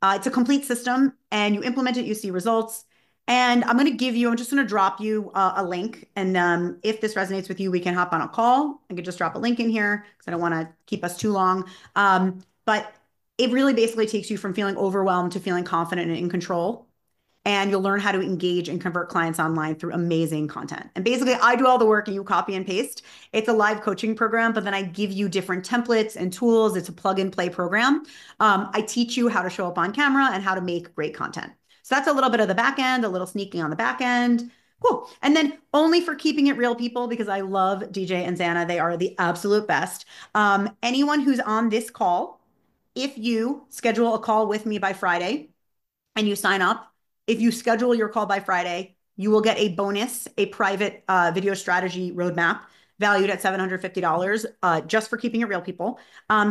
B: It's a complete system and you implement it, you see results. And I'm just going to drop you a link. And if this resonates with you, we can hop on a call. I could just drop a link in here because I don't want to keep us too long. But it really basically takes you from feeling overwhelmed to feeling confident and in control. And you'll learn how to engage and convert clients online through amazing content. And basically, I do all the work and you copy and paste. It's a live coaching program, but then I give you different templates and tools. It's a plug and play program. I teach you how to show up on camera and how to make great content. So that's a little bit of the back end, a little sneaking on the back end. Cool. And then only for keeping it real, people, because I love DJ and Xana. They are the absolute best. Anyone who's on this call, if you schedule a call with me by Friday and you sign up, if you schedule your call by Friday, you will get a bonus, a private video strategy roadmap valued at $750 just for keeping it real, people.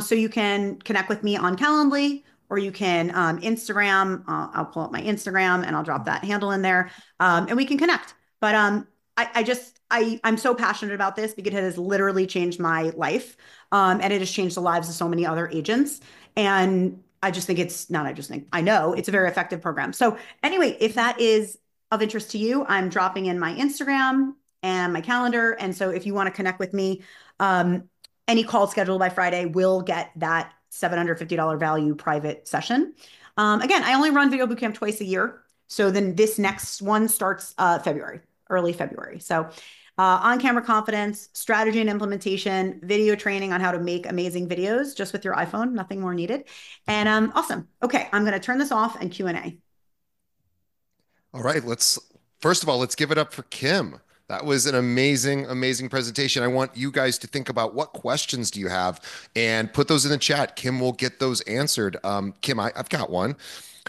B: So you can connect with me on Calendly or you can Instagram. I'll pull up my Instagram and I'll drop that handle in there and we can connect. But I'm so passionate about this because it has literally changed my life and it has changed the lives of so many other agents. And I just think it's not, I just think, I know it's a very effective program. So anyway, if that is of interest to you, I'm dropping in my Instagram and my calendar. And so if you want to connect with me, any call scheduled by Friday will get that $750 value private session. Again, I only run Video Bootcamp twice a year. So then this next one starts early February. So on-camera confidence, strategy and implementation, video training on how to make amazing videos just with your iPhone, nothing more needed. And awesome. Okay, I'm going to turn this off and Q&A.
A: All right, first of all, let's give it up for Kim. That was an amazing, amazing presentation. I want you guys to think about what questions do you have and put those in the chat. Kim will get those answered. Kim, I've got one.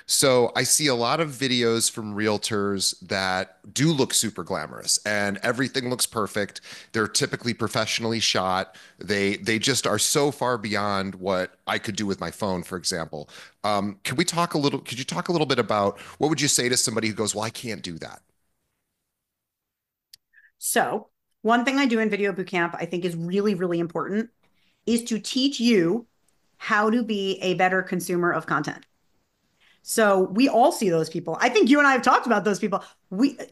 A: So I see a lot of videos from realtors that do look super glamorous and everything looks perfect. They're typically professionally shot. They just are so far beyond what I could do with my phone, for example. Could you talk a little bit about what would you say to somebody who goes, well, I can't do that?
B: So one thing I do in Video Bootcamp I think is really, really important is to teach you how to be a better consumer of content. So we all see those people. I think you and I have talked about those people.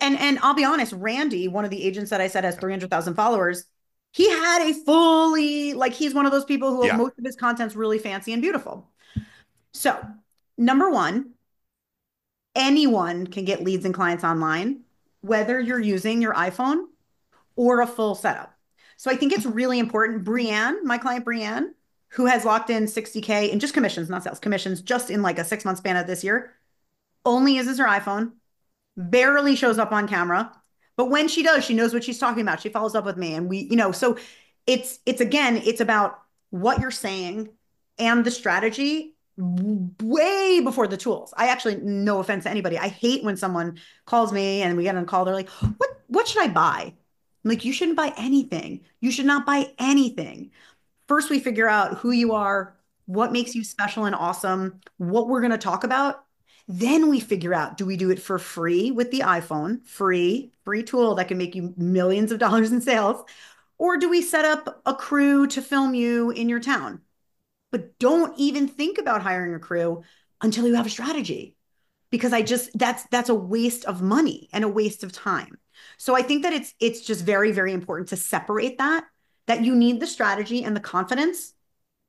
B: And I'll be honest, Randy, one of the agents that I said has 300,000 followers, he had a fully, like he's one of those people who
A: Yeah.
B: most of his content's really fancy and beautiful. So number one, anyone can get leads and clients online, whether you're using your iPhone or a full setup. So I think it's really important. Brienne, my client Brienne, who has locked in 60K in just commissions, not sales, commissions, just in like a 6 month span of this year, only uses her iPhone, barely shows up on camera. But when she does, she knows what she's talking about. She follows up with me. And so it's about what you're saying and the strategy way before the tools. I actually, no offense to anybody, I hate when someone calls me and we get on a call, they're like, what should I buy? I'm like, you shouldn't buy anything. You should not buy anything. First, we figure out who you are, what makes you special and awesome, what we're going to talk about. Then we figure out, do we do it for free with the iPhone, free tool that can make you millions of dollars in sales? Or do we set up a crew to film you in your town? but don't even think about hiring a crew until you have a strategy because I just that's a waste of money and a waste of time. So I think that it's just very, very important to separate that you need the strategy and the confidence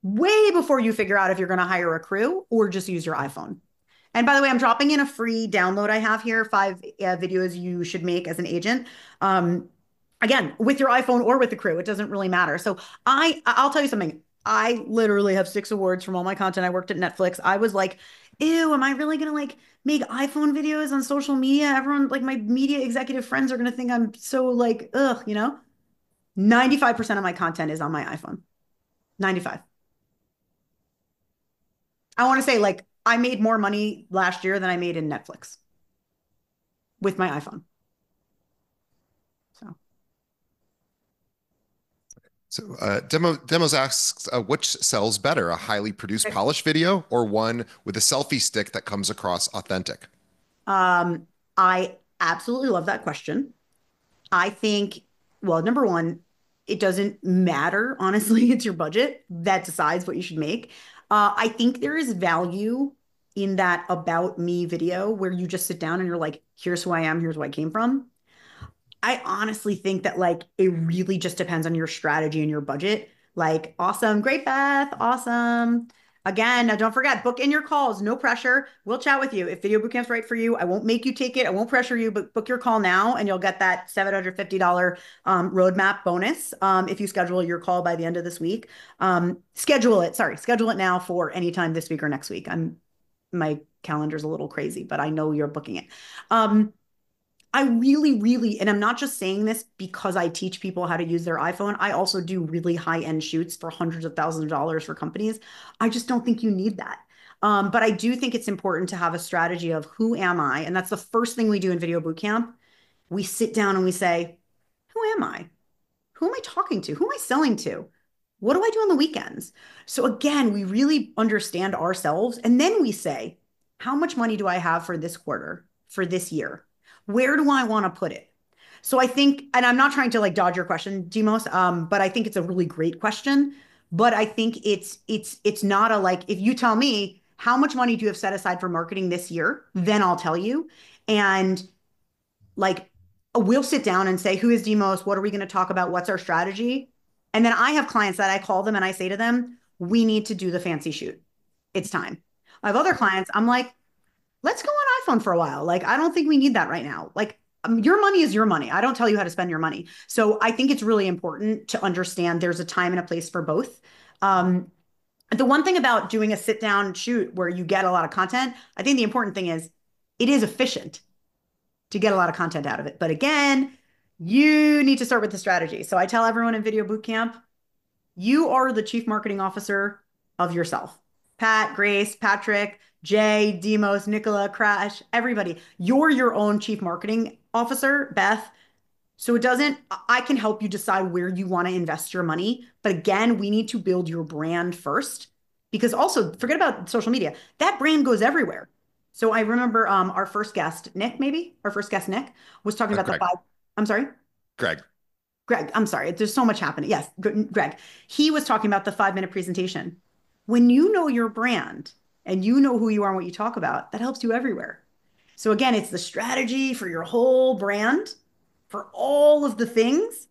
B: way before you figure out if you're going to hire a crew or just use your iPhone. And by the way, I'm dropping in a free download I have here, 5 videos you should make as an agent. Um, Again, with your iPhone or with the crew, it doesn't really matter. So I'll tell you something. I literally have 6 awards from all my content. I worked at Netflix. I was like, ew, am I really gonna like make iPhone videos on social media? Everyone, like my media executive friends are gonna think I'm so like, ugh, 95% of my content is on my iPhone. 95. I want to say like I made more money last year than I made in Netflix with my iPhone. So
A: So, Demos asks, which sells better, a highly produced, polished video or one with a selfie stick that comes across authentic?
B: um I absolutely love that question. I think, well, number one, it doesn't matter, honestly, it's your budget that decides what you should make. I think there is value in that about me video where you just sit down and you're like, here's who I am, here's where I came from. I honestly think that like it really just depends on your strategy and your budget. Like, awesome, great, Beth, awesome. Again, now don't forget, book in your calls, no pressure. We'll chat with you. If Video Bootcamp's right for you, I won't make you take it. I won't pressure you, but book your call now and you'll get that $750 roadmap bonus if you schedule your call by the end of this week. Schedule it now for anytime this week or next week. My calendar's a little crazy, but I know you're booking it. I really, really, and I'm not just saying this because I teach people how to use their iPhone. I also do really high-end shoots for hundreds of thousands of dollars for companies. I just don't think you need that. But I do think it's important to have a strategy of who am I? And that's the first thing we do in Video Bootcamp. We sit down and we say, who am I? Who am I talking to? Who am I selling to? What do I do on the weekends? So again, we really understand ourselves. And then we say, how much money do I have for this quarter, for this year? Where do I want to put it? So I think, and I'm not trying to like dodge your question, Demos, but I think it's a really great question. But I think it's not a like, if you tell me how much money do you have set aside for marketing this year, then I'll tell you. And like we'll sit down and say, who is Demos? What are we going to talk about? What's our strategy? And then I have clients that I call them and I say to them, we need to do the fancy shoot. It's time. I have other clients, I'm like, let's go on iPhone for a while. Like, I don't think we need that right now. Like, your money is your money. I don't tell you how to spend your money. So I think it's really important to understand there's a time and a place for both. The one thing about doing a sit down shoot where you get a lot of content, I think the important thing is it is efficient to get a lot of content out of it. But again, you need to start with the strategy. So I tell everyone in Video Bootcamp, you are the chief marketing officer of yourself. Pat, Grace, Patrick, Jay, Demos, Nicola, Crash, everybody. You're your own chief marketing officer, Beth. So it doesn't, I can help you decide where you want to invest your money. But again, we need to build your brand first because also forget about social media. That brand goes everywhere. So I remember our first guest, Nick, maybe our first guest, Nick, was talking about the
A: Greg.
B: five. I'm sorry.
A: Greg.
B: Greg, I'm sorry. There's so much happening. Yes, Greg. He was talking about the 5 minute presentation. When you know your brand and you know who you are and what you talk about, that helps you everywhere. So again, it's the strategy for your whole brand, for all of the things,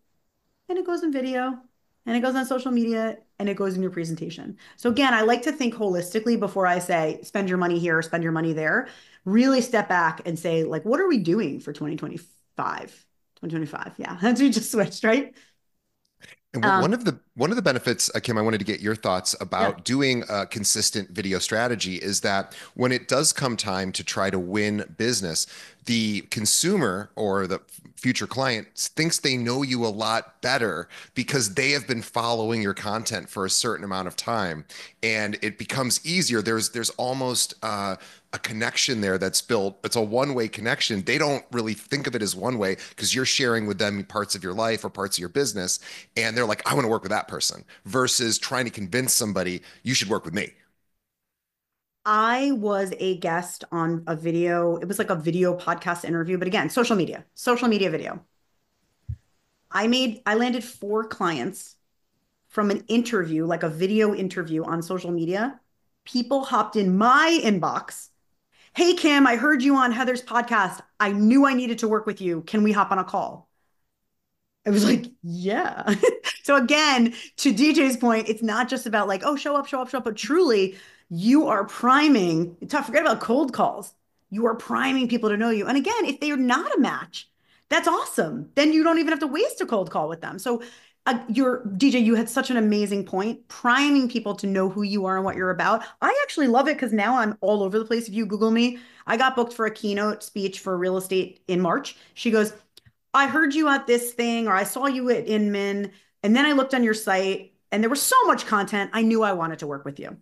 B: and it goes in video, and it goes on social media, and it goes in your presentation. So again, I like to think holistically before I say spend your money here, spend your money there. Really step back and say, like, what are we doing for 2025? 2025, yeah. That's we just switched, right?
A: And
B: Um,
A: one of the benefits, Kim, I wanted to get your thoughts
B: yeah.
A: about doing a consistent video strategy is that when it does come time to try to win business, the consumer or the future client thinks they know you a lot better because they have been following your content for a certain amount of time, and it becomes easier. There's almost a connection there that's built. It's a one-way connection. They don't really think of it as one way because you're sharing with them parts of your life or parts of your business, and they're like, I want to work with that person versus trying to convince somebody you should work with me.
B: I was a guest on a video. It was like a video podcast interview, but again, social media video. I landed 4 clients from an interview, like a video interview on social media, people hopped in my inbox. Hey, Kim, I heard you on Heather's podcast. I knew I needed to work with you. Can we hop on a call? I was like, yeah. So again, to DJ's point, it's not just about like, oh, show up, show up, show up, but truly you are priming, forget about cold calls. You are priming people to know you. And again, if they are not a match, that's awesome. Then you don't even have to waste a cold call with them. So your DJ, you had such an amazing point, priming people to know who you are and what you're about. I actually love it because now I'm all over the place. If you Google me, I got booked for a keynote speech for real estate in March. She goes, I heard you at this thing, or I saw you at Inman, and then I looked on your site, and there was so much content. I knew I wanted to work with you.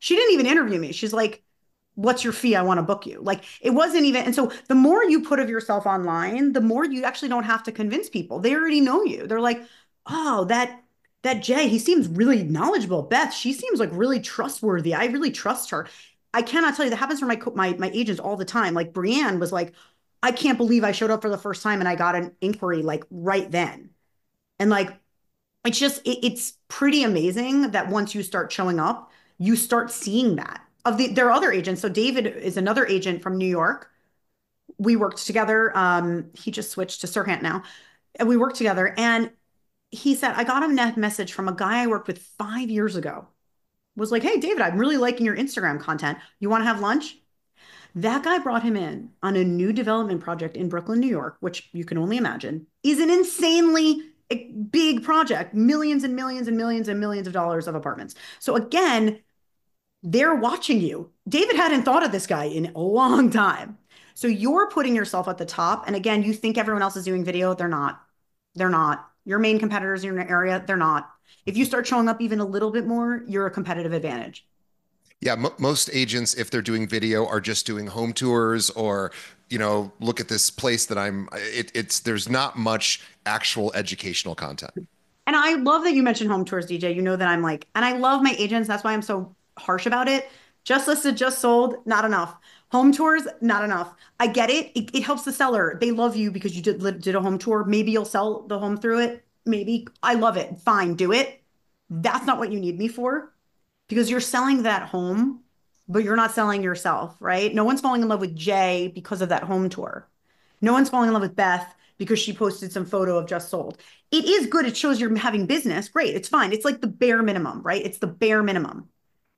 B: She didn't even interview me. She's like, what's your fee? I want to book you. Like it wasn't even. And so the more you put of yourself online, the more you actually don't have to convince people. They already know you. They're like, oh, that Jay, he seems really knowledgeable. Beth, she seems like really trustworthy. I really trust her. I cannot tell you that happens for my agents all the time. Like Brienne was like, I can't believe I showed up for the first time and I got an inquiry like right then. And like it's pretty amazing that once you start showing up, you start seeing that. There are other agents. So David is another agent from New York. We worked together. He just switched to Serhant now. And we worked together. And he said, I got a message from a guy I worked with 5 years ago. Was like, hey, David, I'm really liking your Instagram content. You want to have lunch? That guy brought him in on a new development project in Brooklyn, New York, which you can only imagine is an insanely big project, millions and millions and millions and millions of dollars of apartments. So again, they're watching you. David hadn't thought of this guy in a long time. So you're putting yourself at the top. And again, you think everyone else is doing video. They're not. They're not. Your main competitors in your area, they're not. If you start showing up even a little bit more, you're a competitive advantage.
A: Yeah, most agents, if they're doing video, are just doing home tours or, look at this place that it's there's not much actual educational content.
B: And I love that you mentioned home tours, DJ. You know that I'm like, and I love my agents. That's why I'm so harsh about it. Just listed, just sold, not enough. Home tours, not enough. I get it. It helps the seller. They love you because you did a home tour. Maybe you'll sell the home through it. Maybe. I love it. Fine, do it. That's not what you need me for because you're selling that home, but you're not selling yourself, right? No one's falling in love with Jay because of that home tour. No one's falling in love with Beth because she posted some photo of just sold. It is good. It shows you're having business. Great. It's fine. It's like the bare minimum, right? It's the bare minimum.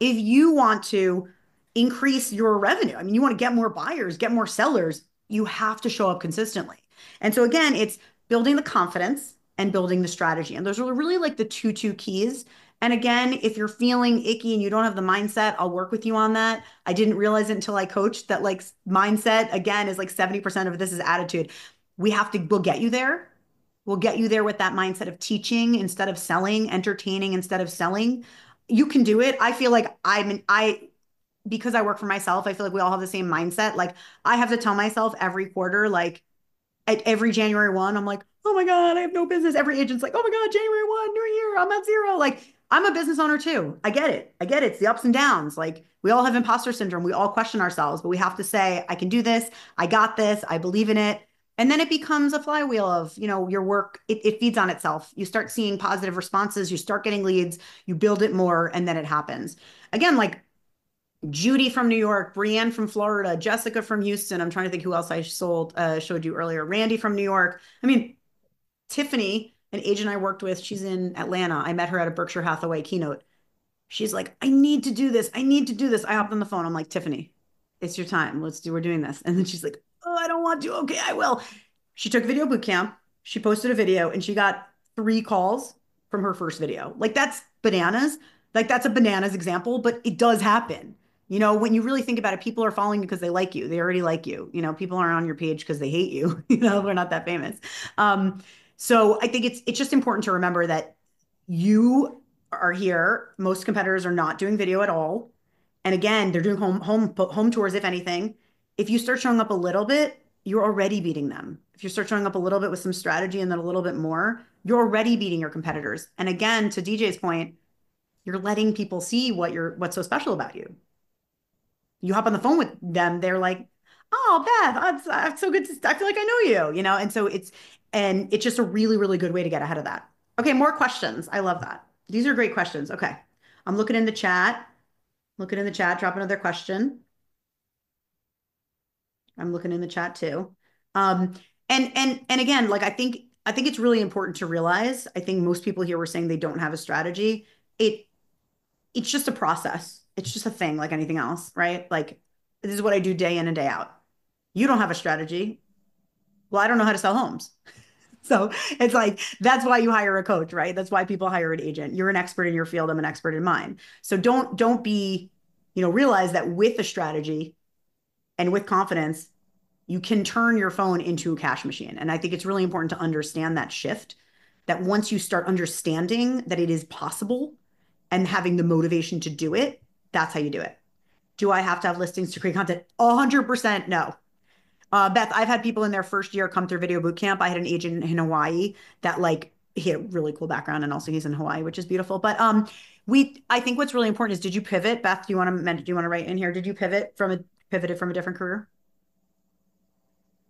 B: If you want to increase your revenue, I mean, you want to get more buyers, get more sellers, you have to show up consistently. And so again, it's building the confidence and building the strategy. And those are really like the two keys. And again, if you're feeling icky and you don't have the mindset, I'll work with you on that. I didn't realize it until I coached that like mindset again is like 70% of this is attitude. We'll get you there. We'll get you there with that mindset of teaching instead of selling, entertaining instead of selling. You can do it. I feel like because I work for myself, I feel like we all have the same mindset. Like I have to tell myself every quarter, like at every January 1, I'm like, oh my God, I have no business. Every agent's like, oh my God, January 1, new year, I'm at zero. Like I'm a business owner too. I get it. I get it. It's the ups and downs. Like we all have imposter syndrome. We all question ourselves, but we have to say, I can do this. I got this. I believe in it. And then it becomes a flywheel of, your work. It feeds on itself. You start seeing positive responses. You start getting leads. You build it more, and then it happens. Again, like Judy from New York, Brienne from Florida, Jessica from Houston. I'm trying to think who else I showed you earlier. Randy from New York. I mean, Tiffany, an agent I worked with, she's in Atlanta. I met her at a Berkshire Hathaway keynote. She's like, I need to do this. I need to do this. I hopped on the phone. I'm like, Tiffany, it's your time. We're doing this. And then she's like, oh, I don't want to. Okay, I will. She took video boot camp. She posted a video and she got 3 calls from her first video. Like that's bananas. Like that's a bananas example, but it does happen. When you really think about it, people are following you because they like you. They already like you. People aren't on your page because they hate you. We're not that famous. So I think it's just important to remember that you are here. Most competitors are not doing video at all. And again, they're doing home tours, if anything. If you start showing up a little bit, you're already beating them. If you start showing up a little bit with some strategy and then a little bit more, you're already beating your competitors. And again, to DJ's point, you're letting people see what's so special about you. You hop on the phone with them, they're like, "Oh, Beth, that's so good to. I feel like I know you," And so it's just a really, really good way to get ahead of that. Okay, more questions. I love that. These are great questions. Okay. I'm looking in the chat. Looking in the chat, drop another question. I'm looking in the chat too. Um, and again, like I think it's really important to realize. I think most people here were saying they don't have a strategy. It it's just a process. It's just a thing like anything else, right? Like this is what I do day in and day out. You don't have a strategy. Well, I don't know how to sell homes. So it's like that's why you hire a coach, right? That's why people hire an agent. You're an expert in your field, I'm an expert in mine. So don't be, realize that with a strategy and with confidence, you can turn your phone into a cash machine. And I think it's really important to understand that shift, that once you start understanding that it is possible and having the motivation to do it, that's how you do it. Do I have to have listings to create content? 100% no. Beth, I've had people in their first year come through video boot camp. I had an agent in Hawaii that like he had a really cool background and also he's in Hawaii, which is beautiful. But I think what's really important is did you pivot? Beth, do you want to write in here? Did you pivoted from a different career?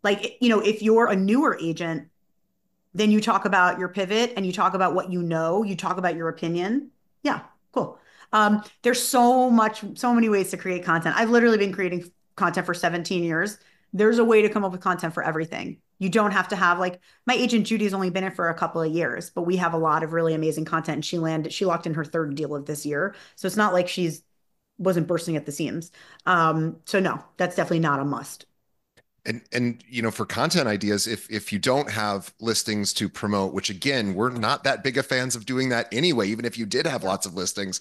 B: Like, if you're a newer agent, then you talk about your pivot and you talk about what you talk about your opinion. Yeah, cool. There's so many ways to create content. I've literally been creating content for 17 years. There's a way to come up with content for everything. You don't have to have like my agent Judy's only been in for a couple of years, but we have a lot of really amazing content. And she locked in her third deal of this year. So it's not like she's wasn't bursting at the seams. So no, that's definitely not a must.
A: And for content ideas, if you don't have listings to promote, which again, we're not that big of fans of doing that anyway, even if you did have
B: Yeah.
A: lots of listings,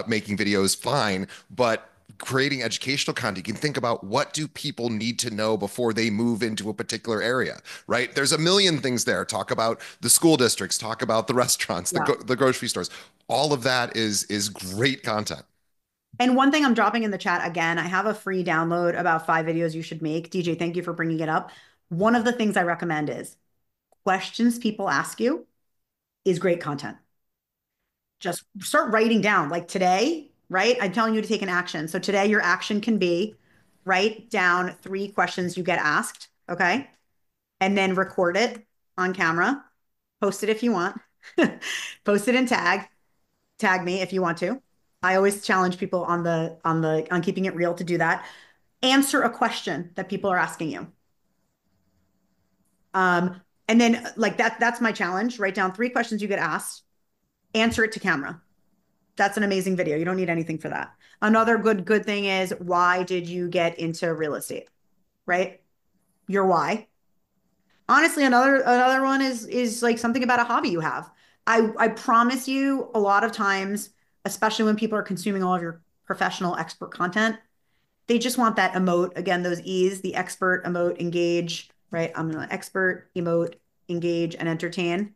A: making videos, fine. But creating educational content, you can think about what do people need to know before they move into a particular area, right? There's a million things there. Talk about the school districts, talk about the restaurants,
B: Yeah.
A: the grocery stores. All of that is great content.
B: And one thing I'm dropping in the chat again, I have a free download about 5 videos you should make. DJ, thank you for bringing it up. One of the things I recommend is questions people ask you is great content. Just start writing down like today, right? I'm telling you to take an action. So today your action can be write down 3 questions you get asked, okay? And then record it on camera. Post it if you want. Post it and tag me if you want to. I always challenge people on keeping it real to do that. Answer a question that people are asking you. And then like that's my challenge. Write down 3 questions you get asked, answer it to camera. That's an amazing video. You don't need anything for that. Another good thing is why did you get into real estate? Right? Your why. Honestly, another one is like something about a hobby you have. I promise you a lot of times, especially when people are consuming all of your professional expert content, they just want that emote. Again, those E's, the expert, emote, engage, right? I'm an expert, emote, engage, and entertain.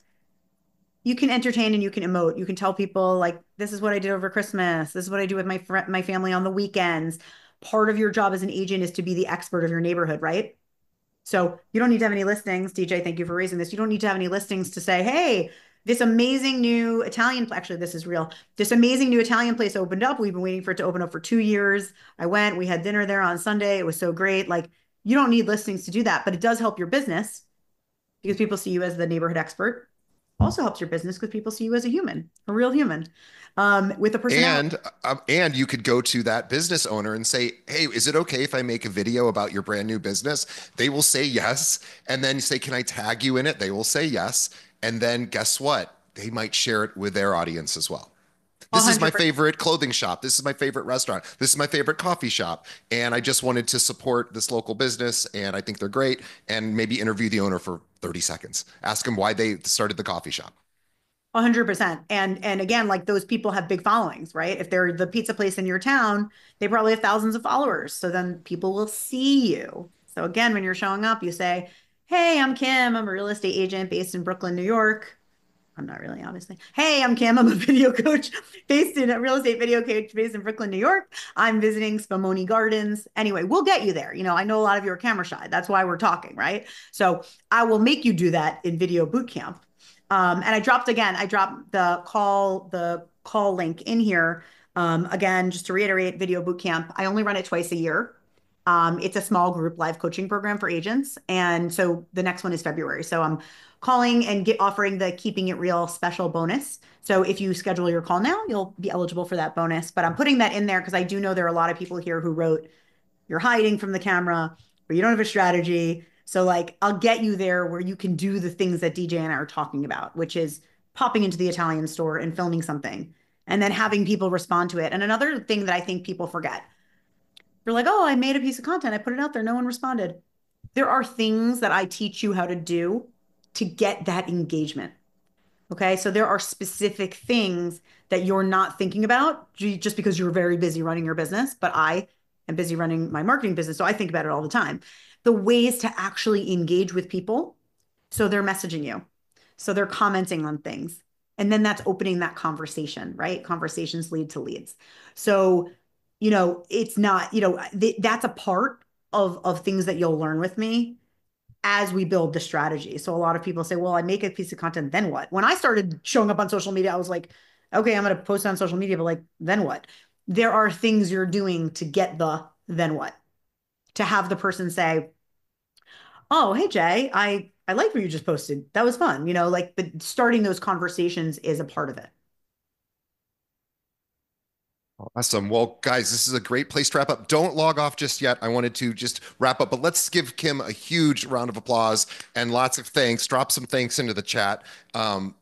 B: You can entertain and you can emote. You can tell people like, this is what I did over Christmas. This is what I do with my family on the weekends. Part of your job as an agent is to be the expert of your neighborhood, right? So you don't need to have any listings. DJ, thank you for raising this. You don't need to have any listings to say, hey, this amazing new actually, this is real. This amazing new Italian place opened up. We've been waiting for it to open up for 2 years. I went, we had dinner there on Sunday. It was so great. Like, you don't need listings to do that, but it does help your business because people see you as the neighborhood expert. Also helps your business because people see you as a human, a real human, with a personality.
A: And you could go to that business owner and say, "Hey, is it okay if I make a video about your brand new business?" They will say yes, and then you say, "Can I tag you in it?" They will say yes, and then guess what? They might share it with their audience as well. This is my
B: 100%.
A: favorite clothing shop. This is my favorite restaurant. This is my favorite coffee shop. And I just wanted to support this local business and I think they're great. And maybe interview the owner for 30 seconds. Ask them why they started the coffee shop.
B: 100%. And again, like those people have big followings, right? If they're the pizza place in your town, they probably have thousands of followers. So then people will see you. So again, when you're showing up, you say, "Hey, I'm Kim. I'm a real estate agent based in Brooklyn, New York." I'm not really, obviously. "Hey, I'm Kim. I'm a video coach based in a real estate video coach based in Brooklyn, New York. I'm visiting Spumoni Gardens." Anyway, we'll get you there. I know a lot of you are camera shy. That's why we're talking, right? So I will make you do that in video boot camp. And I dropped the call link in here. Again, just to reiterate, video boot camp. I only run it twice a year. It's a small group live coaching program for agents. And so the next one is February. So I'm calling and offering the Keeping It Real special bonus. So if you schedule your call now, you'll be eligible for that bonus. But I'm putting that in there because I do know there are a lot of people here who wrote, you're hiding from the camera, or you don't have a strategy. So like I'll get you there where you can do the things that DJ and I are talking about, which is popping into the Italian store and filming something and then having people respond to it. And another thing that I think people forget, you're like, oh, I made a piece of content, I put it out there, no one responded. There are things that I teach you how to do to get that engagement. Okay. So there are specific things that you're not thinking about just because you're very busy running your business, but I am busy running my marketing business. So I think about it all the time. The ways to actually engage with people. So they're messaging you. So they're commenting on things. And then that's opening that conversation, right? Conversations lead to leads. So, it's not, that's a part of things that you'll learn with me as we build the strategy. So a lot of people say, well, I make a piece of content, then what? When I started showing up on social media, I was like, okay, I'm going to post on social media, but like, then what? There are things you're doing to get the then what? To have the person say, oh, hey, Jay, I like what you just posted. That was fun. Like the starting those conversations is a part of it.
A: Awesome. Well, guys, this is a great place to wrap up. Don't log off just yet. I wanted to just wrap up, but let's give Kim a huge round of applause and lots of thanks. Drop some thanks into the chat.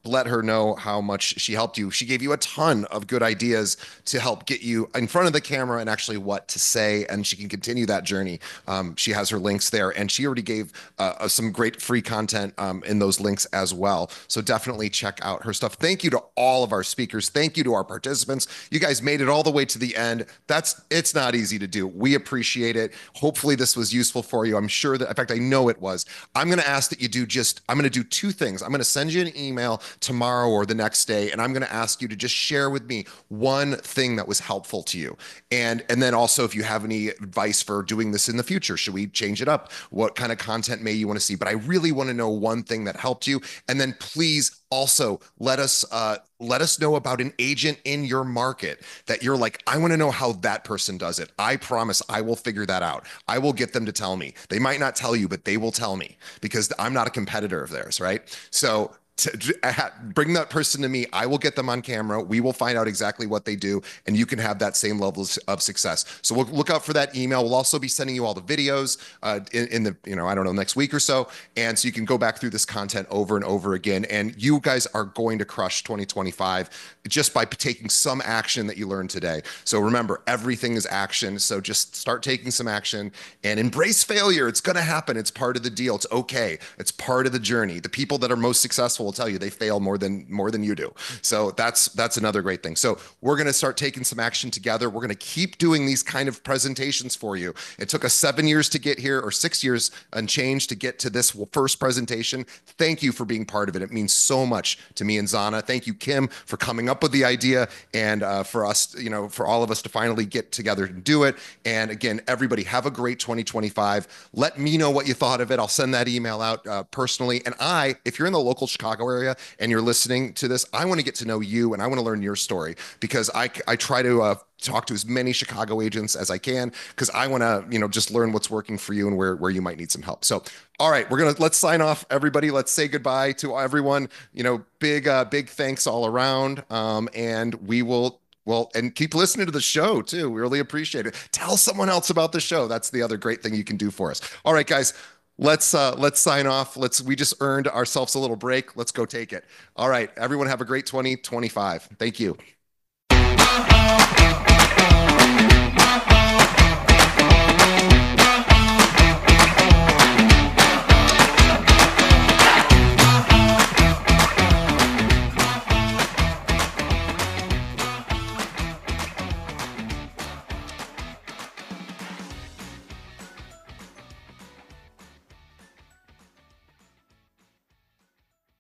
A: Let her know how much she helped you. She gave you a ton of good ideas to help get you in front of the camera and actually what to say, and she can continue that journey. She has her links there, and she already gave some great free content in those links as well. So definitely check out her stuff. Thank you to all of our speakers. Thank you to our participants. You guys made it all the way to the end. It's not easy to do. We appreciate it. Hopefully this was useful for you. I'm sure that, in fact, I know it was. I'm going to ask that you I'm going to do two things. I'm going to send you an email tomorrow or the next day, and I'm going to ask you to just share with me one thing that was helpful to you. And then also, if you have any advice for doing this in the future, should we change it up? What kind of content may you want to see? But I really want to know one thing that helped you. And then please also let us know about an agent in your market that you're like, I want to know how that person does it. I promise I will figure that out. I will get them to tell me. They might not tell you, but they will tell me because I'm not a competitor of theirs, right? So bring that person to me. I will get them on camera. We will find out exactly what they do, and you can have that same level of success. So we'll look out for that email. We'll also be sending you all the videos in the, I don't know, next week or so. And so you can go back through this content over and over again. And you guys are going to crush 2025 just by taking some action that you learned today. So remember, everything is action. So just start taking some action and embrace failure. It's going to happen. It's part of the deal. It's okay. It's part of the journey. The people that are most successful will tell you they fail more than you do. So that's another great thing. So we're going to start taking some action together. We're going to keep doing these kind of presentations for you. It took us 7 years to get here, or 6 years and change to get to this first presentation. Thank you for being part of it. It means so much to me and Zana. Thank you, Kim, for coming up with the idea, and for us, for all of us to finally get together and do it. And again, everybody, have a great 2025. Let me know what you thought of it. I'll send that email out personally. And if you're in the local Chicago area and you're listening to this, I want to get to know you, and I want to learn your story, because I try to talk to as many Chicago agents as I can, because I want to, just learn what's working for you and where you might need some help. So, all right, let's sign off, everybody. Let's say goodbye to everyone. Big thanks all around. And we will. Well, and keep listening to the show too. We really appreciate it. Tell someone else about the show. That's the other great thing you can do for us. All right, guys. Let's sign off. We just earned ourselves a little break. Let's go take it. All right, everyone have a great 2025. Thank you.